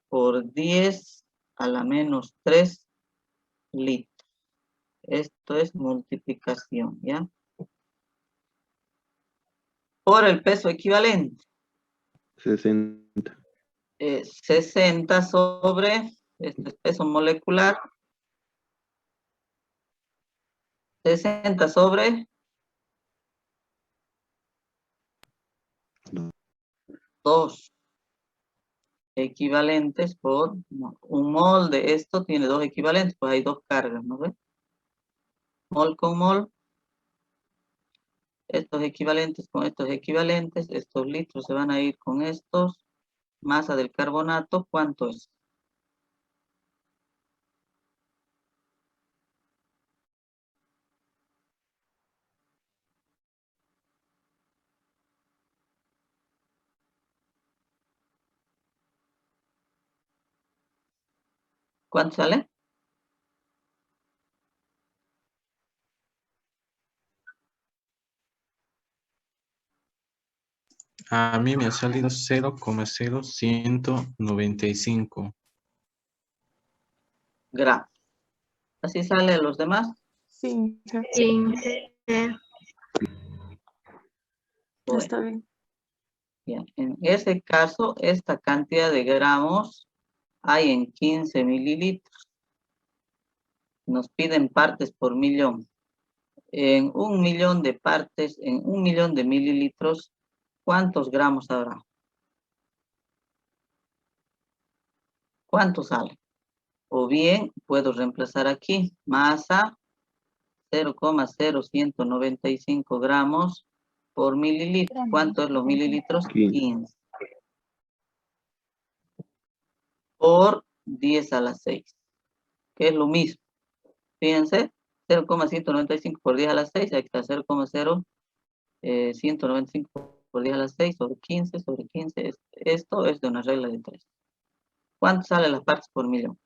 [SPEAKER 1] por 10 a la menos 3 litros. Esto es multiplicación, ¿ya? Por el peso equivalente.
[SPEAKER 4] 60.
[SPEAKER 1] 60 sobre, este es peso molecular. 60 sobre 2 equivalentes por un mol de esto tiene 2 equivalentes, pues hay 2 cargas, ¿no ves? Mol con mol. Estos equivalentes con estos equivalentes, estos litros se van a ir con estos. Masa del carbonato, ¿cuánto es? ¿Cuánto sale?
[SPEAKER 5] A mí me ha salido 0,0195
[SPEAKER 1] Gramos. ¿Así sale a los demás?
[SPEAKER 3] Sí, hija,
[SPEAKER 2] 15.
[SPEAKER 1] Bueno,
[SPEAKER 3] está bien.
[SPEAKER 1] bien. En ese caso, esta cantidad de gramos hay en 15 mililitros. Nos piden partes por millón. En 1.000.000 de partes, en 1.000.000 de mililitros, ¿cuántos gramos habrá? ¿Cuánto sale? O bien, puedo reemplazar aquí, masa 0,0195 gramos por mililitro. ¿Cuánto es los mililitros? 15. Por 10 a la 6, que es lo mismo. Fíjense, 0,195 por 10 a la 6, ahí está 0,0195 por 10 a la 6 sobre 15 sobre 15. Esto es de una regla de 3. ¿Cuánto salen las partes por millón?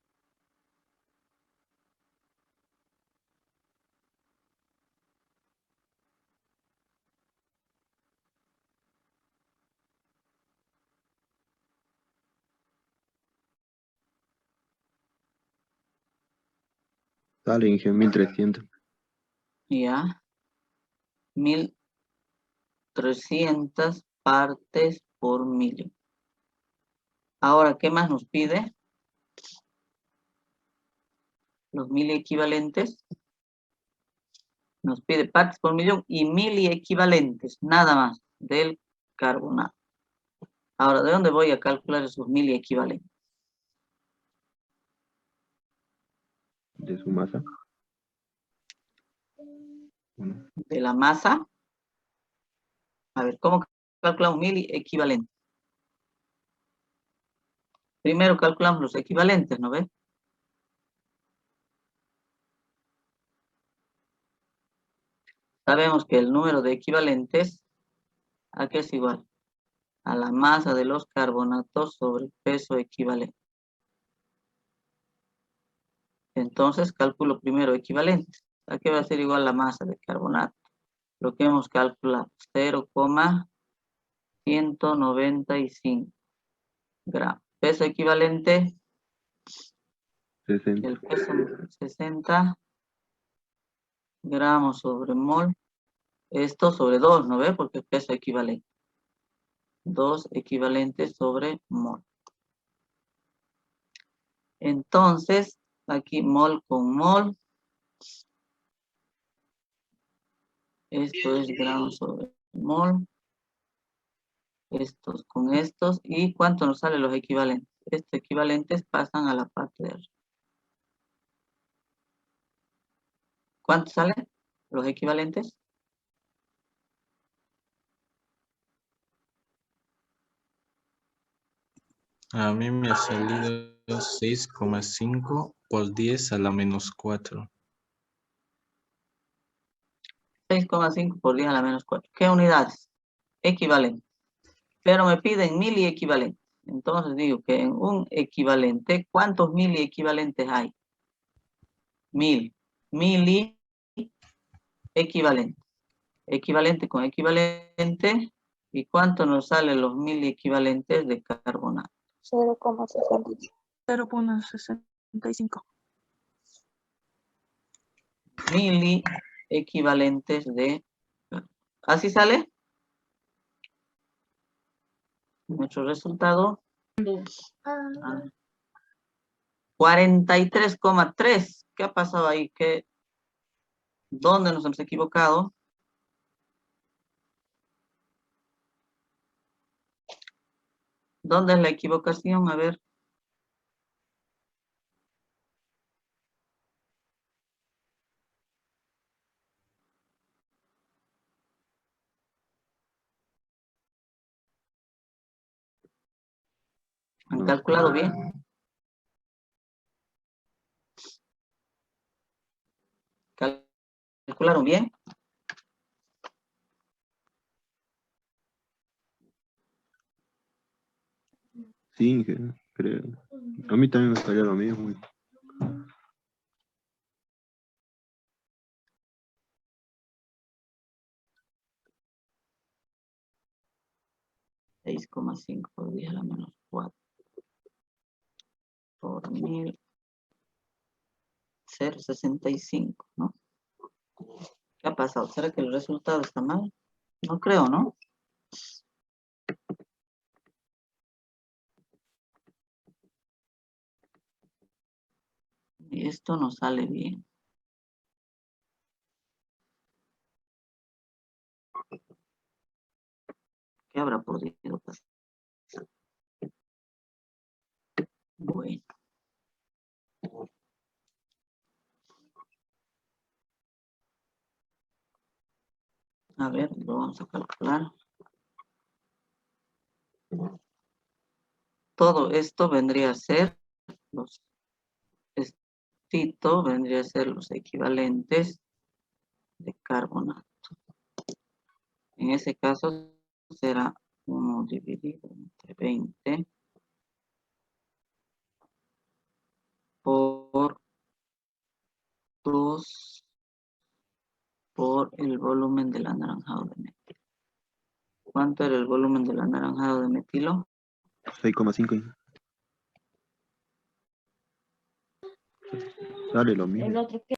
[SPEAKER 4] Sale, Inge, 1300.
[SPEAKER 1] Ya, 1.300 partes por millón. Ahora, ¿qué más nos pide? Los miliequivalentes. Nos pide partes por millón y miliequivalentes, nada más, del carbonato. Ahora, ¿de dónde voy a calcular esos miliequivalentes?
[SPEAKER 4] De su masa. Bueno,
[SPEAKER 1] De la masa. A ver, ¿cómo calculamos miliequivalentes? Primero calculamos los equivalentes, ¿no ves? Sabemos que el número de equivalentes, ¿a qué es igual? A la masa de los carbonatos sobre el peso equivalente. Entonces, calculo primero equivalentes. ¿A qué va a ser igual la masa de carbonato? Lo que hemos calculado, 0,195 gramos. Peso equivalente,
[SPEAKER 4] 60.
[SPEAKER 1] el peso 60 gramos sobre mol. Esto sobre 2, ¿no ve? Porque es peso equivalente. 2 equivalentes sobre mol. Entonces, aquí mol con mol. Esto es gramos sobre mol. Estos con estos. ¿Y cuánto nos salen los equivalentes? Estos equivalentes pasan a la parte de arriba. ¿Cuánto salen los equivalentes?
[SPEAKER 5] A mí me ha salido 6,5 por 10 a la menos 4.
[SPEAKER 1] 6,5 por 10 a la menos 4. ¿Qué unidades? Equivalentes. Pero me piden miliequivalentes. Entonces digo que en un equivalente, ¿cuántos miliequivalentes hay? 1000. Miliequivalentes. Equivalente con equivalente, ¿Y cuánto nos salen los miliequivalentes de carbonato?
[SPEAKER 2] 0,65.
[SPEAKER 3] 0,65.
[SPEAKER 1] Miliequivalentes de... ¿Así sale? Nuestro resultado. 43,3. ¿Qué ha pasado ahí? ¿Dónde nos hemos equivocado? ¿Dónde es la equivocación? A ver. ¿Han calculado bien? ¿Calcularon bien?
[SPEAKER 4] Sí, creo. A mí también me salió lo mismo.
[SPEAKER 1] 6,5 por 10 a la menos 4 por 1000. 0,65, ¿no? ¿Qué ha pasado? ¿Será que el resultado está mal? No creo, ¿no? Y esto no sale bien. ¿Qué habrá podido pasar? Bueno. A ver, lo vamos a calcular. Todo esto vendría a ser vendría a ser los equivalentes de carbonato. En ese caso será 1 dividido entre 20 por 2 por el volumen del anaranjado de metilo. ¿Cuánto era el volumen del anaranjado de metilo?
[SPEAKER 4] 6,5. Sale lo mismo.
[SPEAKER 2] El otro que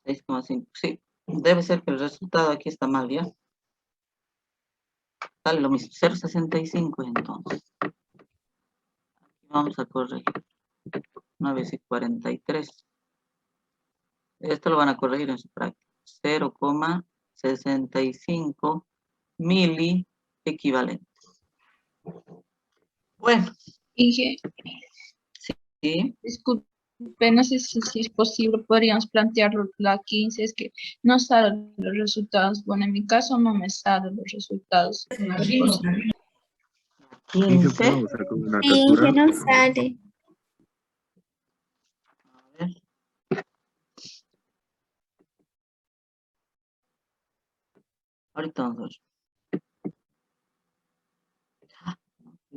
[SPEAKER 1] 6,5. Sí, debe ser que el resultado aquí está mal, ¿ya? Sale lo mismo, 0,65 entonces. Vamos a corregir. 9 y 43. Esto lo van a corregir en su práctica. 0,65 mili equivalentes. Bueno,
[SPEAKER 2] dije,
[SPEAKER 1] sí.
[SPEAKER 2] disculpe, no sé si es posible, podríamos plantearlo la 15, es que no salen los resultados. Bueno, en mi caso no me salen los resultados. ¿Es posible?
[SPEAKER 4] 15
[SPEAKER 1] 15.
[SPEAKER 4] puedo sacar una
[SPEAKER 6] Sí,
[SPEAKER 4] captura.
[SPEAKER 6] que no sale.
[SPEAKER 1] A ver. Ahorita vamos a ver.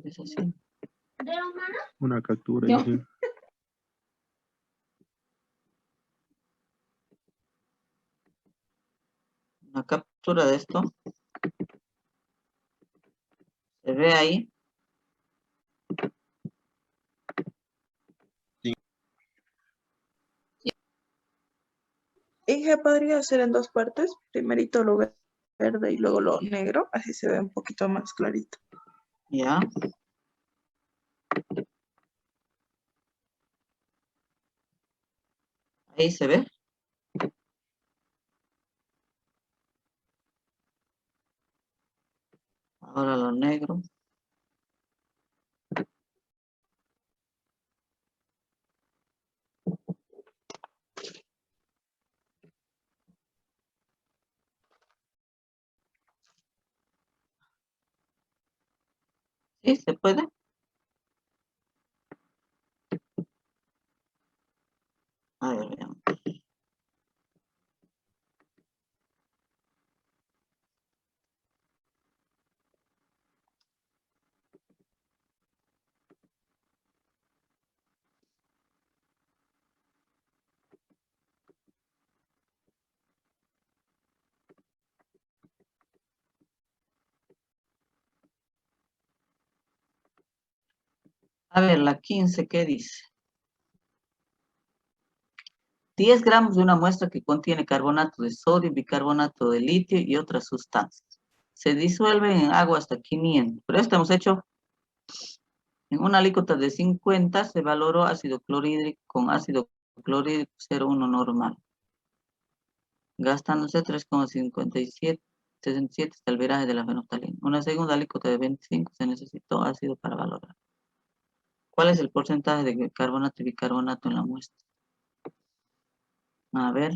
[SPEAKER 1] ¿Qué es así?
[SPEAKER 4] Una captura.
[SPEAKER 2] Yo.
[SPEAKER 4] Dice.
[SPEAKER 1] Una captura de esto. ¿Se ve ahí?
[SPEAKER 3] Inge, podría ser en dos partes, primerito lo verde y luego lo negro, así se ve un poquito más clarito.
[SPEAKER 1] Ya. Ahí se ve. Ahora lo negro. ¿Sí se puede? A ver, veamos. A ver, la 15, ¿qué dice? 10 gramos de una muestra que contiene carbonato de sodio, bicarbonato de litio y otras sustancias. Se disuelve en agua hasta 500. Pero esto hemos hecho en una alícuota de 50, se valoró ácido clorhídrico con ácido clorhídrico 0,1 normal, gastándose 3,57 hasta el viraje de la fenolftalina. Una segunda alícuota de 25 se necesitó ácido para valorar. ¿Cuál es el porcentaje de carbonato y bicarbonato en la muestra? A ver.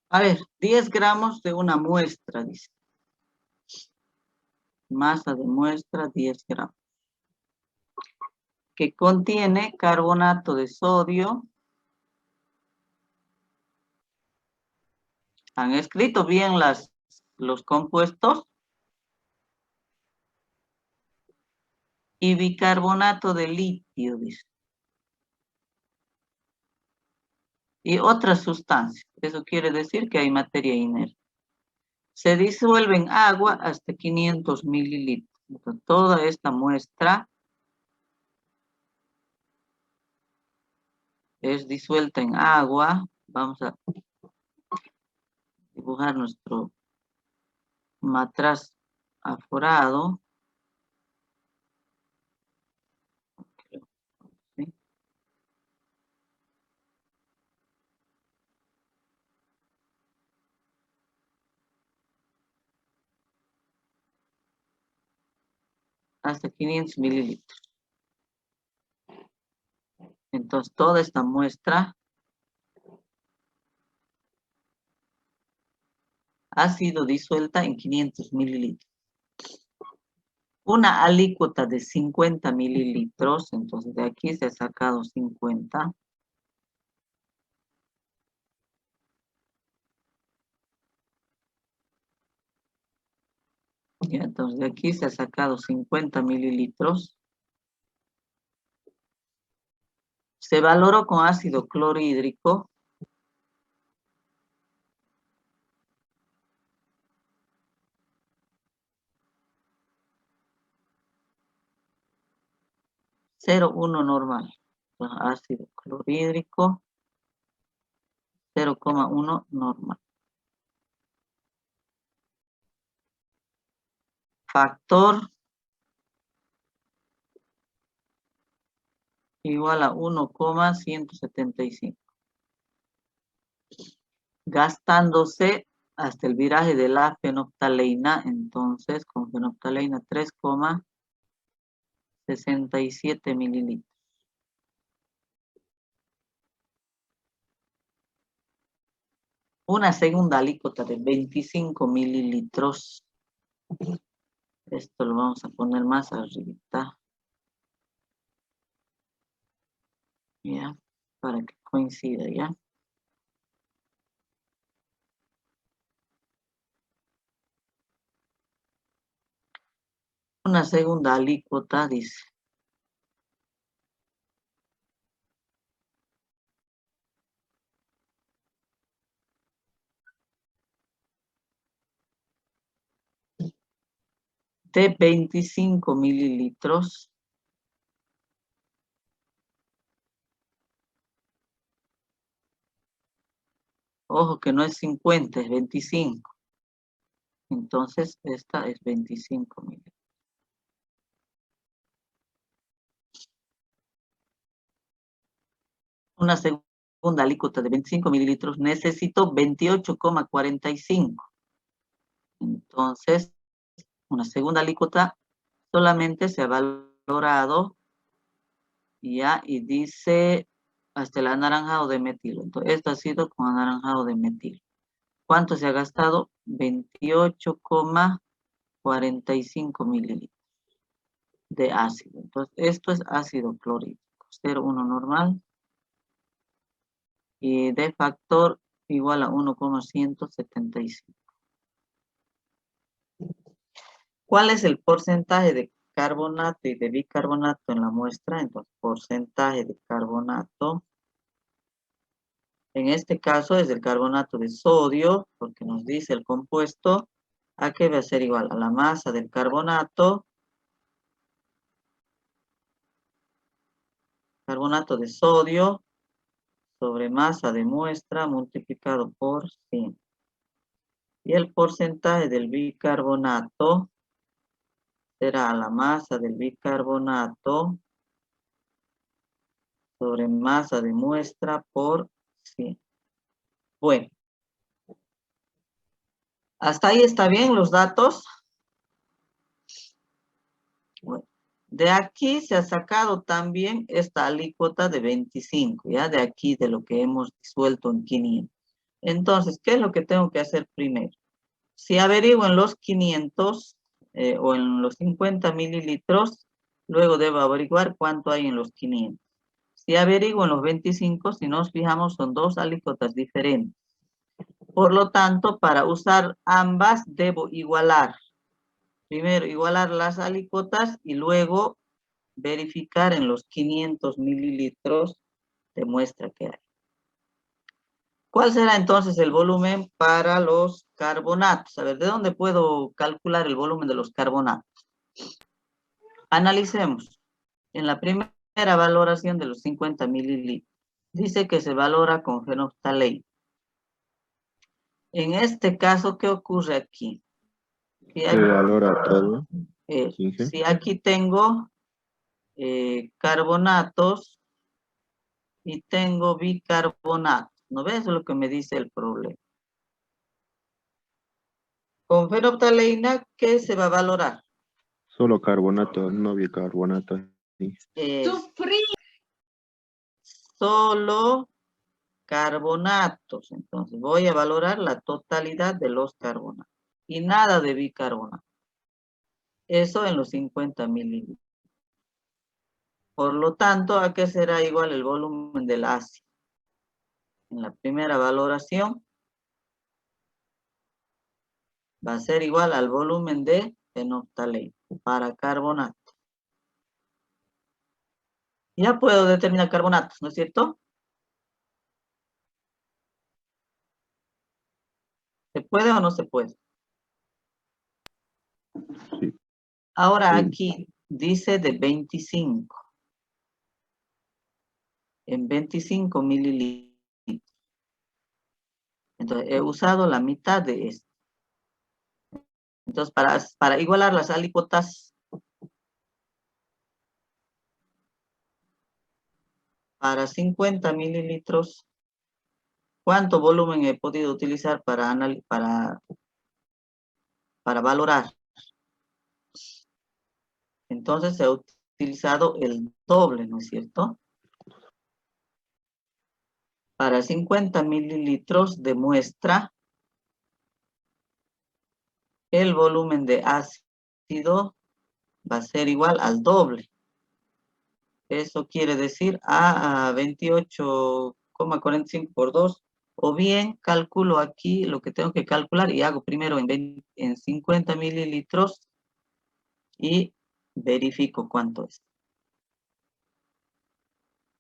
[SPEAKER 1] A ver, 10 gramos de una muestra, dice. Masa de muestra, 10 gramos. Que contiene carbonato de sodio. ¿Han escrito bien los compuestos? Y bicarbonato de litio, dice. Y otras sustancias. Eso quiere decir que hay materia inerte. Se disuelve en agua hasta 500 mililitros. Entonces, toda esta muestra es disuelta en agua. Vamos a dibujar nuestro matraz aforado. ¿Sí? Hasta 500 mililitros. Entonces, toda esta muestra ha sido disuelta en 500 mililitros. Una alícuota de 50 mililitros, entonces de aquí se ha sacado 50. Ya, entonces de aquí se ha sacado 50 mililitros. Se valoró con ácido clorhídrico. (0,1 normal. Ácido clorhídrico 0,1 normal. Factor igual a 1,175. Gastándose hasta el viraje de la fenolftalina, entonces con fenolftalina 3,67 mililitros. Una segunda alícuota de 25 mililitros. Esto lo vamos a poner más arriba. Ya, para que coincida, ya. Una segunda alícuota, dice. De 25 mililitros. Ojo que no es 50, es 25. Entonces, esta es 25 mililitros. Una segunda alícuota de 25 mililitros necesito 28,45. Entonces, una segunda alícuota solamente se ha valorado ya y dice hasta el anaranjado de metilo. Entonces, esto ha sido con anaranjado de metilo. ¿Cuánto se ha gastado? 28,45 mililitros. de ácido. Entonces, esto es ácido clorhídrico. 0,1 normal. Y de factor igual a 1,175. ¿Cuál es el porcentaje de carbonato y de bicarbonato en la muestra? Entonces, porcentaje de carbonato. En este caso es el carbonato de sodio, porque nos dice el compuesto, a que va a ser igual a la masa del carbonato de sodio sobre masa de muestra multiplicado por 100. Y el porcentaje del bicarbonato será la masa del bicarbonato sobre masa de muestra por 100. Bueno, hasta ahí está bien los datos. Bueno, de aquí se ha sacado también esta alícuota de 25, ya de aquí de lo que hemos disuelto en 500. Entonces, ¿qué es lo que tengo que hacer primero? Si averiguo en los 500 o en los 50 mililitros, luego debo averiguar cuánto hay en los 500. Si averiguo en los 25, si nos fijamos, son dos alícuotas diferentes. Por lo tanto, para usar ambas, debo igualar. Primero, igualar las alícuotas y luego verificar en los 500 mililitros de muestra que hay. ¿Cuál será entonces el volumen para los carbonatos? A ver, ¿de dónde puedo calcular el volumen de los carbonatos? Analicemos. En la primera valoración de los 50 mililitros, dice que se valora con fenolftaleína. En este caso, ¿qué ocurre aquí?
[SPEAKER 4] Se valora todo.
[SPEAKER 1] Si aquí tengo carbonatos y tengo bicarbonatos, ¿no ves? Eso es lo que me dice el problema. Con fenolftaleína, ¿qué se va a valorar?
[SPEAKER 4] Solo carbonato, no bicarbonato. Sí.
[SPEAKER 1] Solo carbonatos. Entonces voy a valorar la totalidad de los carbonatos. Y nada de bicarbonato. Eso en los 50 mililitros. Por lo tanto, ¿a qué será igual el volumen del ácido? En la primera valoración va a ser igual al volumen de fenolftaleína para carbonato. Ya puedo determinar carbonatos, ¿no es cierto? ¿Se puede o no se puede?
[SPEAKER 4] Sí.
[SPEAKER 1] Ahora
[SPEAKER 4] Sí.
[SPEAKER 1] aquí dice de 25. En 25 mililitros. Entonces, he usado la mitad de esto. Entonces, para igualar las alícuotas, para 50 mililitros, ¿cuánto volumen he podido utilizar para valorar? Entonces, he utilizado el doble, ¿no es cierto? Para 50 mililitros de muestra, el volumen de ácido va a ser igual al doble. Eso quiere decir a 28,45 por 2. O bien calculo aquí lo que tengo que calcular y hago primero en 50 mililitros y verifico cuánto es.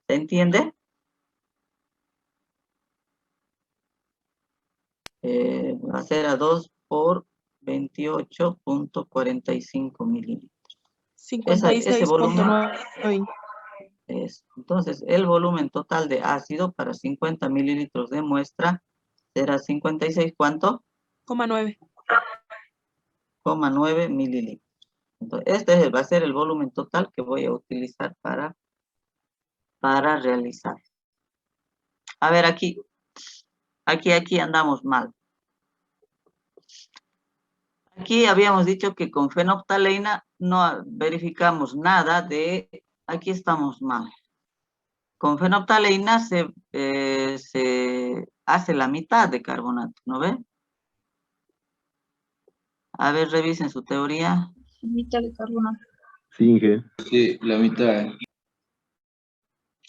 [SPEAKER 1] ¿Se entiende? Va a ser a 2 por 28,45 mililitros. Ese volumen
[SPEAKER 3] 56,9.
[SPEAKER 1] es. Entonces, el volumen total de ácido para 50 mililitros de muestra será 56, ¿cuánto?
[SPEAKER 3] 9.
[SPEAKER 1] 9 mililitros. Entonces, este va a ser el volumen total que voy a utilizar para realizar. A ver, aquí andamos mal. Aquí habíamos dicho que con fenolftaleína no verificamos nada de... Aquí estamos mal. Con fenolftaleína se hace la mitad de carbonato, ¿no ve? A ver, revisen su teoría.
[SPEAKER 2] Mitad de carbonato.
[SPEAKER 4] Sí, Inge.
[SPEAKER 6] Sí, la mitad.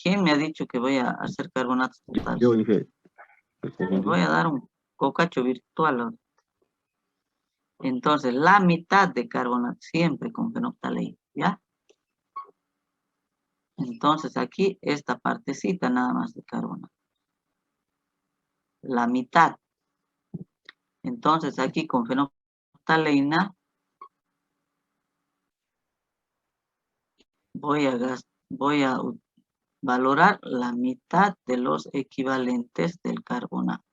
[SPEAKER 1] ¿Quién me ha dicho que voy a hacer carbonatos totales?
[SPEAKER 4] Yo, Inge.
[SPEAKER 1] Les voy a dar un cocacho virtual ahora. Entonces, la mitad de carbonato, siempre con fenolftaleína, ¿ya? Entonces, aquí, esta partecita nada más de carbonato. La mitad. Entonces, aquí con fenolftaleína voy a valorar la mitad de los equivalentes del carbonato.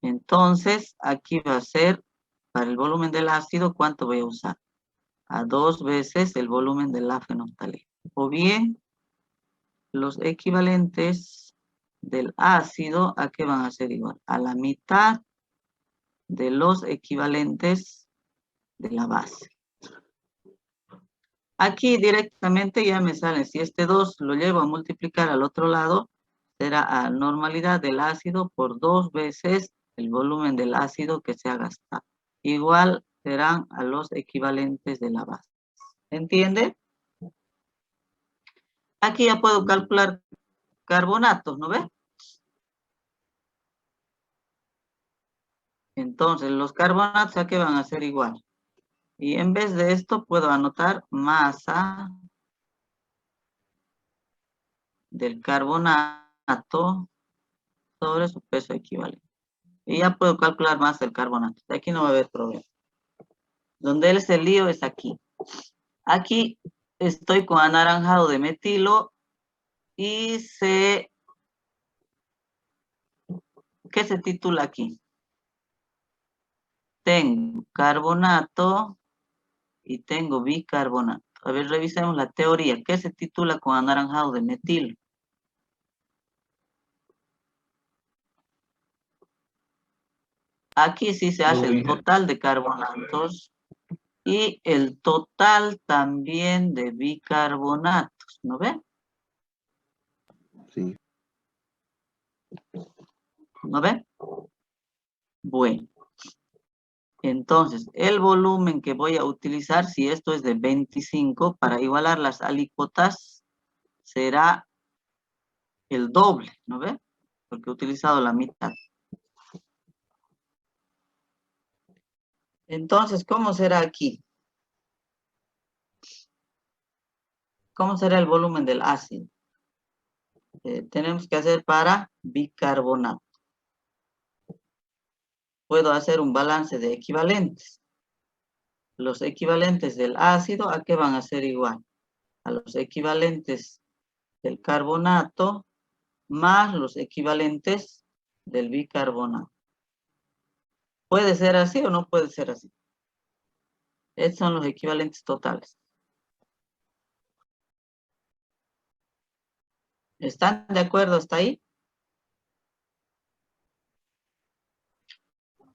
[SPEAKER 1] Entonces, aquí va a ser, para el volumen del ácido, ¿cuánto voy a usar? A 2 veces el volumen de la fenolftaleína. O bien, los equivalentes del ácido, ¿a qué van a ser igual? A la mitad de los equivalentes de la base. Aquí directamente ya me sale, si este 2 lo llevo a multiplicar al otro lado, será a normalidad del ácido por 2 veces el volumen del ácido que se ha gastado. Igual serán a los equivalentes de la base. ¿Entiende? Aquí ya puedo calcular carbonatos, ¿no ve? Entonces, los carbonatos, ¿a qué van a ser igual? Y en vez de esto, puedo anotar masa del carbonato sobre su peso equivalente. Y ya puedo calcular más el carbonato. De aquí no va a haber problema. Donde es el lío es aquí. Aquí estoy con anaranjado de metilo y ¿qué se titula aquí? Tengo carbonato y tengo bicarbonato. A ver, revisemos la teoría. ¿Qué se titula con anaranjado de metilo? Aquí sí se hace el total de carbonatos y el total también de bicarbonatos, ¿no ve?
[SPEAKER 4] Sí.
[SPEAKER 1] ¿No ve? Bueno. Entonces, el volumen que voy a utilizar, si esto es de 25, para igualar las alícuotas, será el doble, ¿no ve? Porque he utilizado la mitad. Entonces, ¿cómo será aquí? ¿Cómo será el volumen del ácido? Tenemos que hacer para bicarbonato. Puedo hacer un balance de equivalentes. Los equivalentes del ácido, ¿a qué van a ser igual? A los equivalentes del carbonato más los equivalentes del bicarbonato. ¿Puede ser así o no puede ser así? Estos son los equivalentes totales. ¿Están de acuerdo hasta ahí?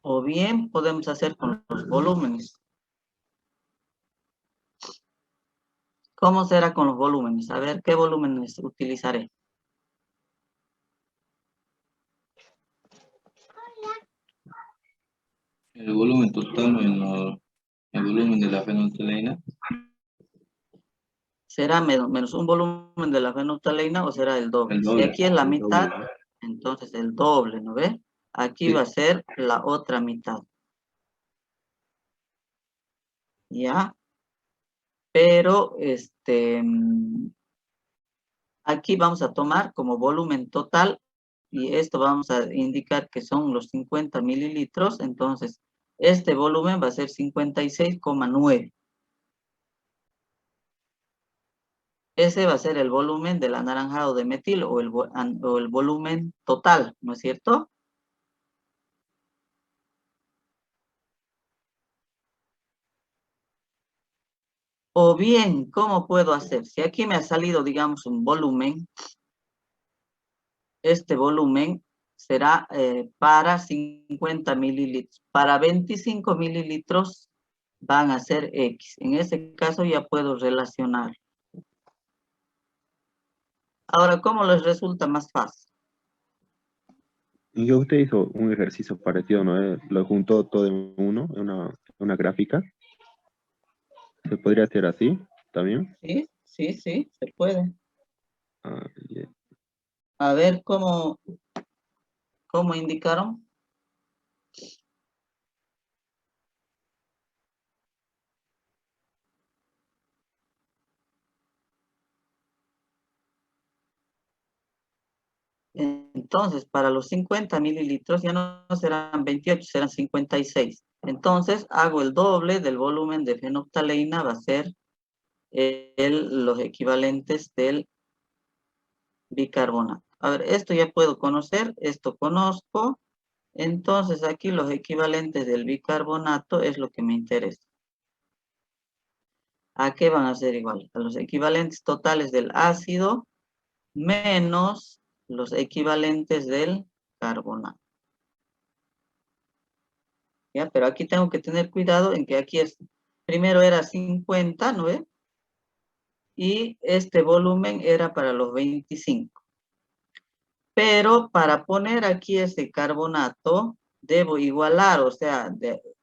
[SPEAKER 1] O bien podemos hacer con los volúmenes. ¿Cómo será con los volúmenes? A ver, ¿qué volúmenes utilizaré?
[SPEAKER 6] El volumen total menos el volumen de la fenolftaleína.
[SPEAKER 1] ¿Será menos un volumen de la fenolftaleína o será el doble?
[SPEAKER 6] El
[SPEAKER 1] Si
[SPEAKER 6] doble.
[SPEAKER 1] aquí es la
[SPEAKER 6] El
[SPEAKER 1] mitad,
[SPEAKER 6] doble.
[SPEAKER 1] entonces el doble, ¿no ve? Aquí
[SPEAKER 6] Sí.
[SPEAKER 1] va a ser la otra mitad. ¿Ya? Pero, aquí vamos a tomar como volumen total y esto vamos a indicar que son los 50 mililitros. Entonces, este volumen va a ser 56,9. Ese va a ser el volumen del anaranjado de metilo o el volumen total, ¿no es cierto? O bien, ¿cómo puedo hacer? Si aquí me ha salido, digamos, un volumen, este volumen será para 50 mililitros. Para 25 mililitros van a ser X. En ese caso ya puedo relacionar. Ahora, ¿cómo les resulta más fácil?
[SPEAKER 4] Y usted hizo un ejercicio parecido, ¿no? Lo juntó todo en uno, en una gráfica. ¿Se podría hacer así? ¿Está bien?
[SPEAKER 1] Sí, sí, sí, se puede.
[SPEAKER 4] Ah, bien.
[SPEAKER 1] A ver cómo indicaron. Entonces, para los 50 mililitros ya no serán 28, serán 56. Entonces, hago el doble del volumen de fenolftaleína, va a ser los equivalentes del bicarbonato. A ver, esto ya puedo conocer, esto conozco. Entonces, aquí los equivalentes del bicarbonato es lo que me interesa. ¿A qué van a ser igual? A los equivalentes totales del ácido menos los equivalentes del carbonato. ¿Ya? Pero aquí tengo que tener cuidado en que aquí primero era 50, ¿no ve? Y este volumen era para los 25. Pero para poner aquí ese carbonato, debo igualar, o sea,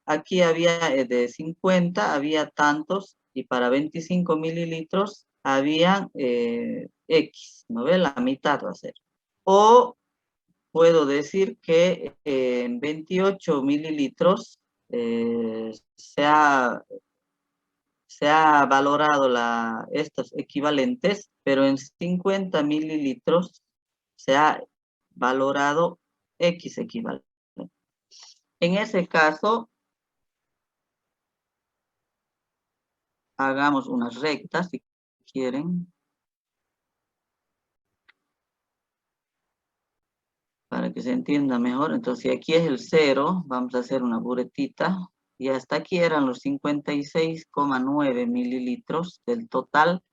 [SPEAKER 1] aquí había de 50, había tantos, y para 25 mililitros había X, ¿no ve? La mitad va a ser. O puedo decir que en 28 mililitros se ha valorado estos equivalentes, pero en 50 mililitros se ha valorado X equivalente. En ese caso, hagamos una recta si quieren, para que se entienda mejor. Entonces, si aquí es el 0, vamos a hacer una buretita. Y hasta aquí eran los 56,9 mililitros del total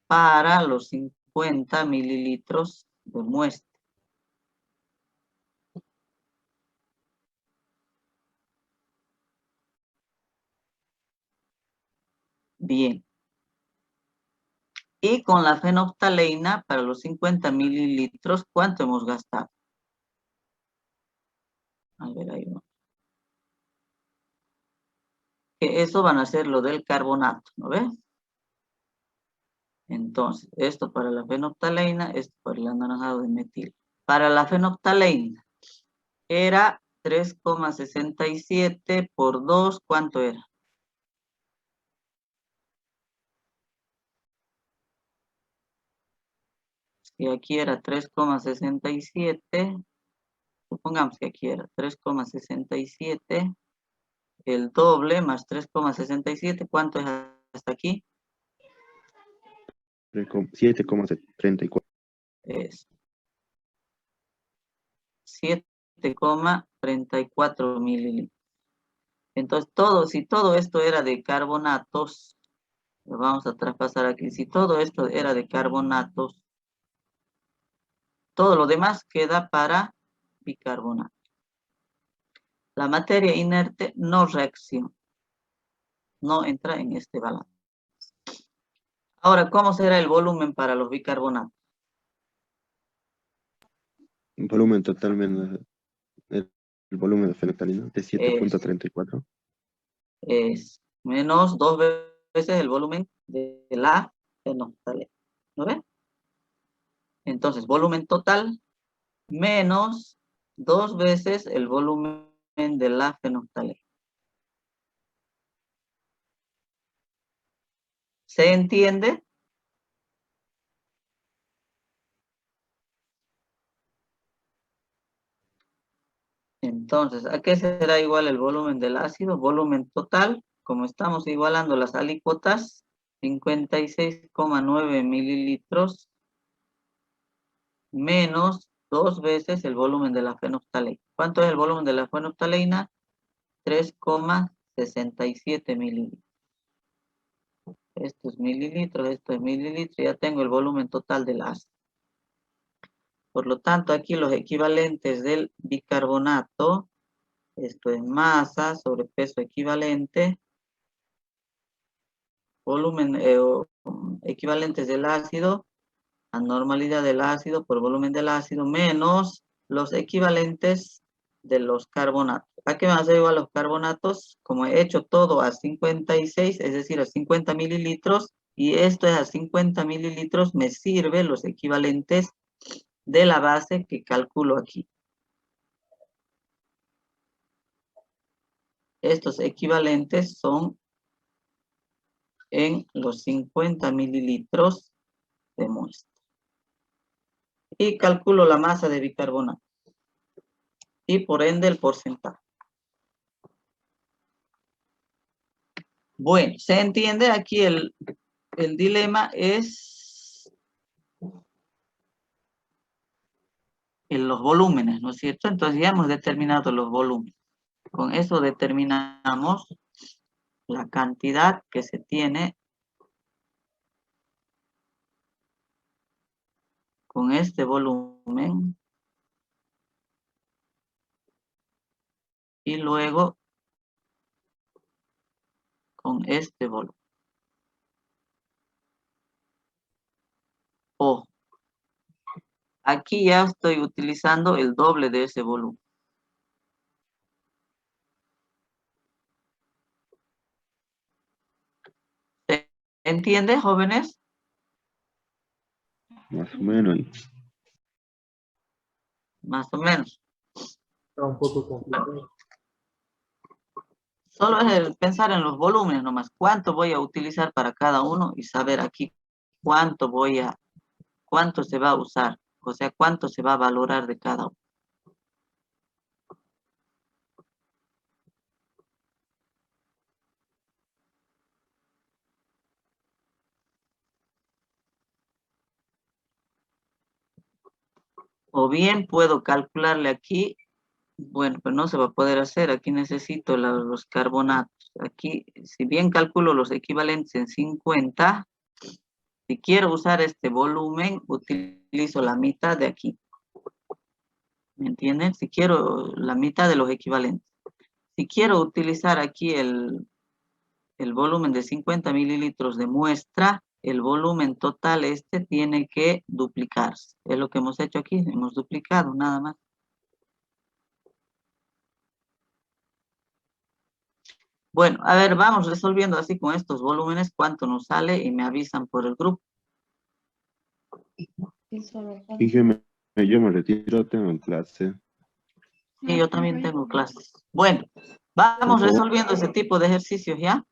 [SPEAKER 1] para los 50 mililitros de muestra. Bien. Y con la fenolftaleína, para los 50 mililitros, ¿cuánto hemos gastado? A ver, ahí va. Que eso van a ser lo del carbonato, ¿no ves? Entonces, esto para la fenolftaleína, esto para el anaranjado de metil. Para la fenolftaleína, era 3,67 por 2, ¿cuánto era? Y aquí era 3,67. Supongamos que aquí era 3,67. El doble más 3,67. ¿Cuánto es hasta aquí?
[SPEAKER 4] 7,34.
[SPEAKER 1] Es 7,34 mililitros. Entonces, si todo esto era de carbonatos, lo vamos a traspasar aquí. Si todo esto era de carbonatos, todo lo demás queda para bicarbonato. La materia inerte no reacciona, no entra en este balance. Ahora, ¿cómo será el volumen para los bicarbonatos?
[SPEAKER 4] Volumen total menos el volumen de fenolftaleína de 7,34.
[SPEAKER 1] Es menos 2 veces el volumen de la fenolftaleína. ¿No ven? Entonces, volumen total menos 2 veces el volumen de la fenolftaleína. ¿Se entiende? Entonces, ¿a qué será igual el volumen del ácido? Volumen total, como estamos igualando las alícuotas, 56,9 mililitros menos 2 veces el volumen de la fenolftaleína. ¿Cuánto es el volumen de la fenolftaleína? 3,67 mililitros. Esto es mililitros, ya tengo el volumen total del ácido. Por lo tanto, aquí los equivalentes del bicarbonato, esto es masa sobre peso equivalente, volumen equivalentes del ácido, la normalidad del ácido por volumen del ácido, menos los equivalentes de los carbonatos. ¿A qué me hace igual los carbonatos? Como he hecho todo a 56, es decir, a 50 mililitros, y esto es a 50 mililitros, me sirve los equivalentes de la base que calculo aquí. Estos equivalentes son en los 50 mililitros de muestra. Y calculo la masa de bicarbonato. Y por ende el porcentaje. Bueno, se entiende aquí el dilema es en los volúmenes, ¿no es cierto? Entonces ya hemos determinado los volúmenes. Con eso determinamos la cantidad que se tiene con este volumen. Y luego con este volumen. Ojo, aquí ya estoy utilizando el doble de ese volumen. ¿Se entiende, jóvenes?
[SPEAKER 4] Más o menos.
[SPEAKER 1] Más o menos.
[SPEAKER 7] Está un poco complicado.
[SPEAKER 1] Solo es el pensar en los volúmenes nomás. ¿Cuánto voy a utilizar para cada uno? Y saber aquí cuánto se va a usar. O sea, cuánto se va a valorar de cada uno. O bien puedo calcularle aquí. Bueno, pero no se va a poder hacer. Aquí necesito los carbonatos. Aquí, si bien calculo los equivalentes en 50, si quiero usar este volumen, utilizo la mitad de aquí. ¿Me entienden? Si quiero la mitad de los equivalentes. Si quiero utilizar aquí el volumen de 50 mililitros de muestra, el volumen total tiene que duplicarse. Es lo que hemos hecho aquí, hemos duplicado nada más. Bueno, a ver, vamos resolviendo así con estos volúmenes cuánto nos sale y me avisan por el grupo.
[SPEAKER 4] Fíjeme, yo me retiro, tengo clase.
[SPEAKER 1] Sí, yo también tengo clases. Bueno, vamos resolviendo ese tipo de ejercicios, ¿ya?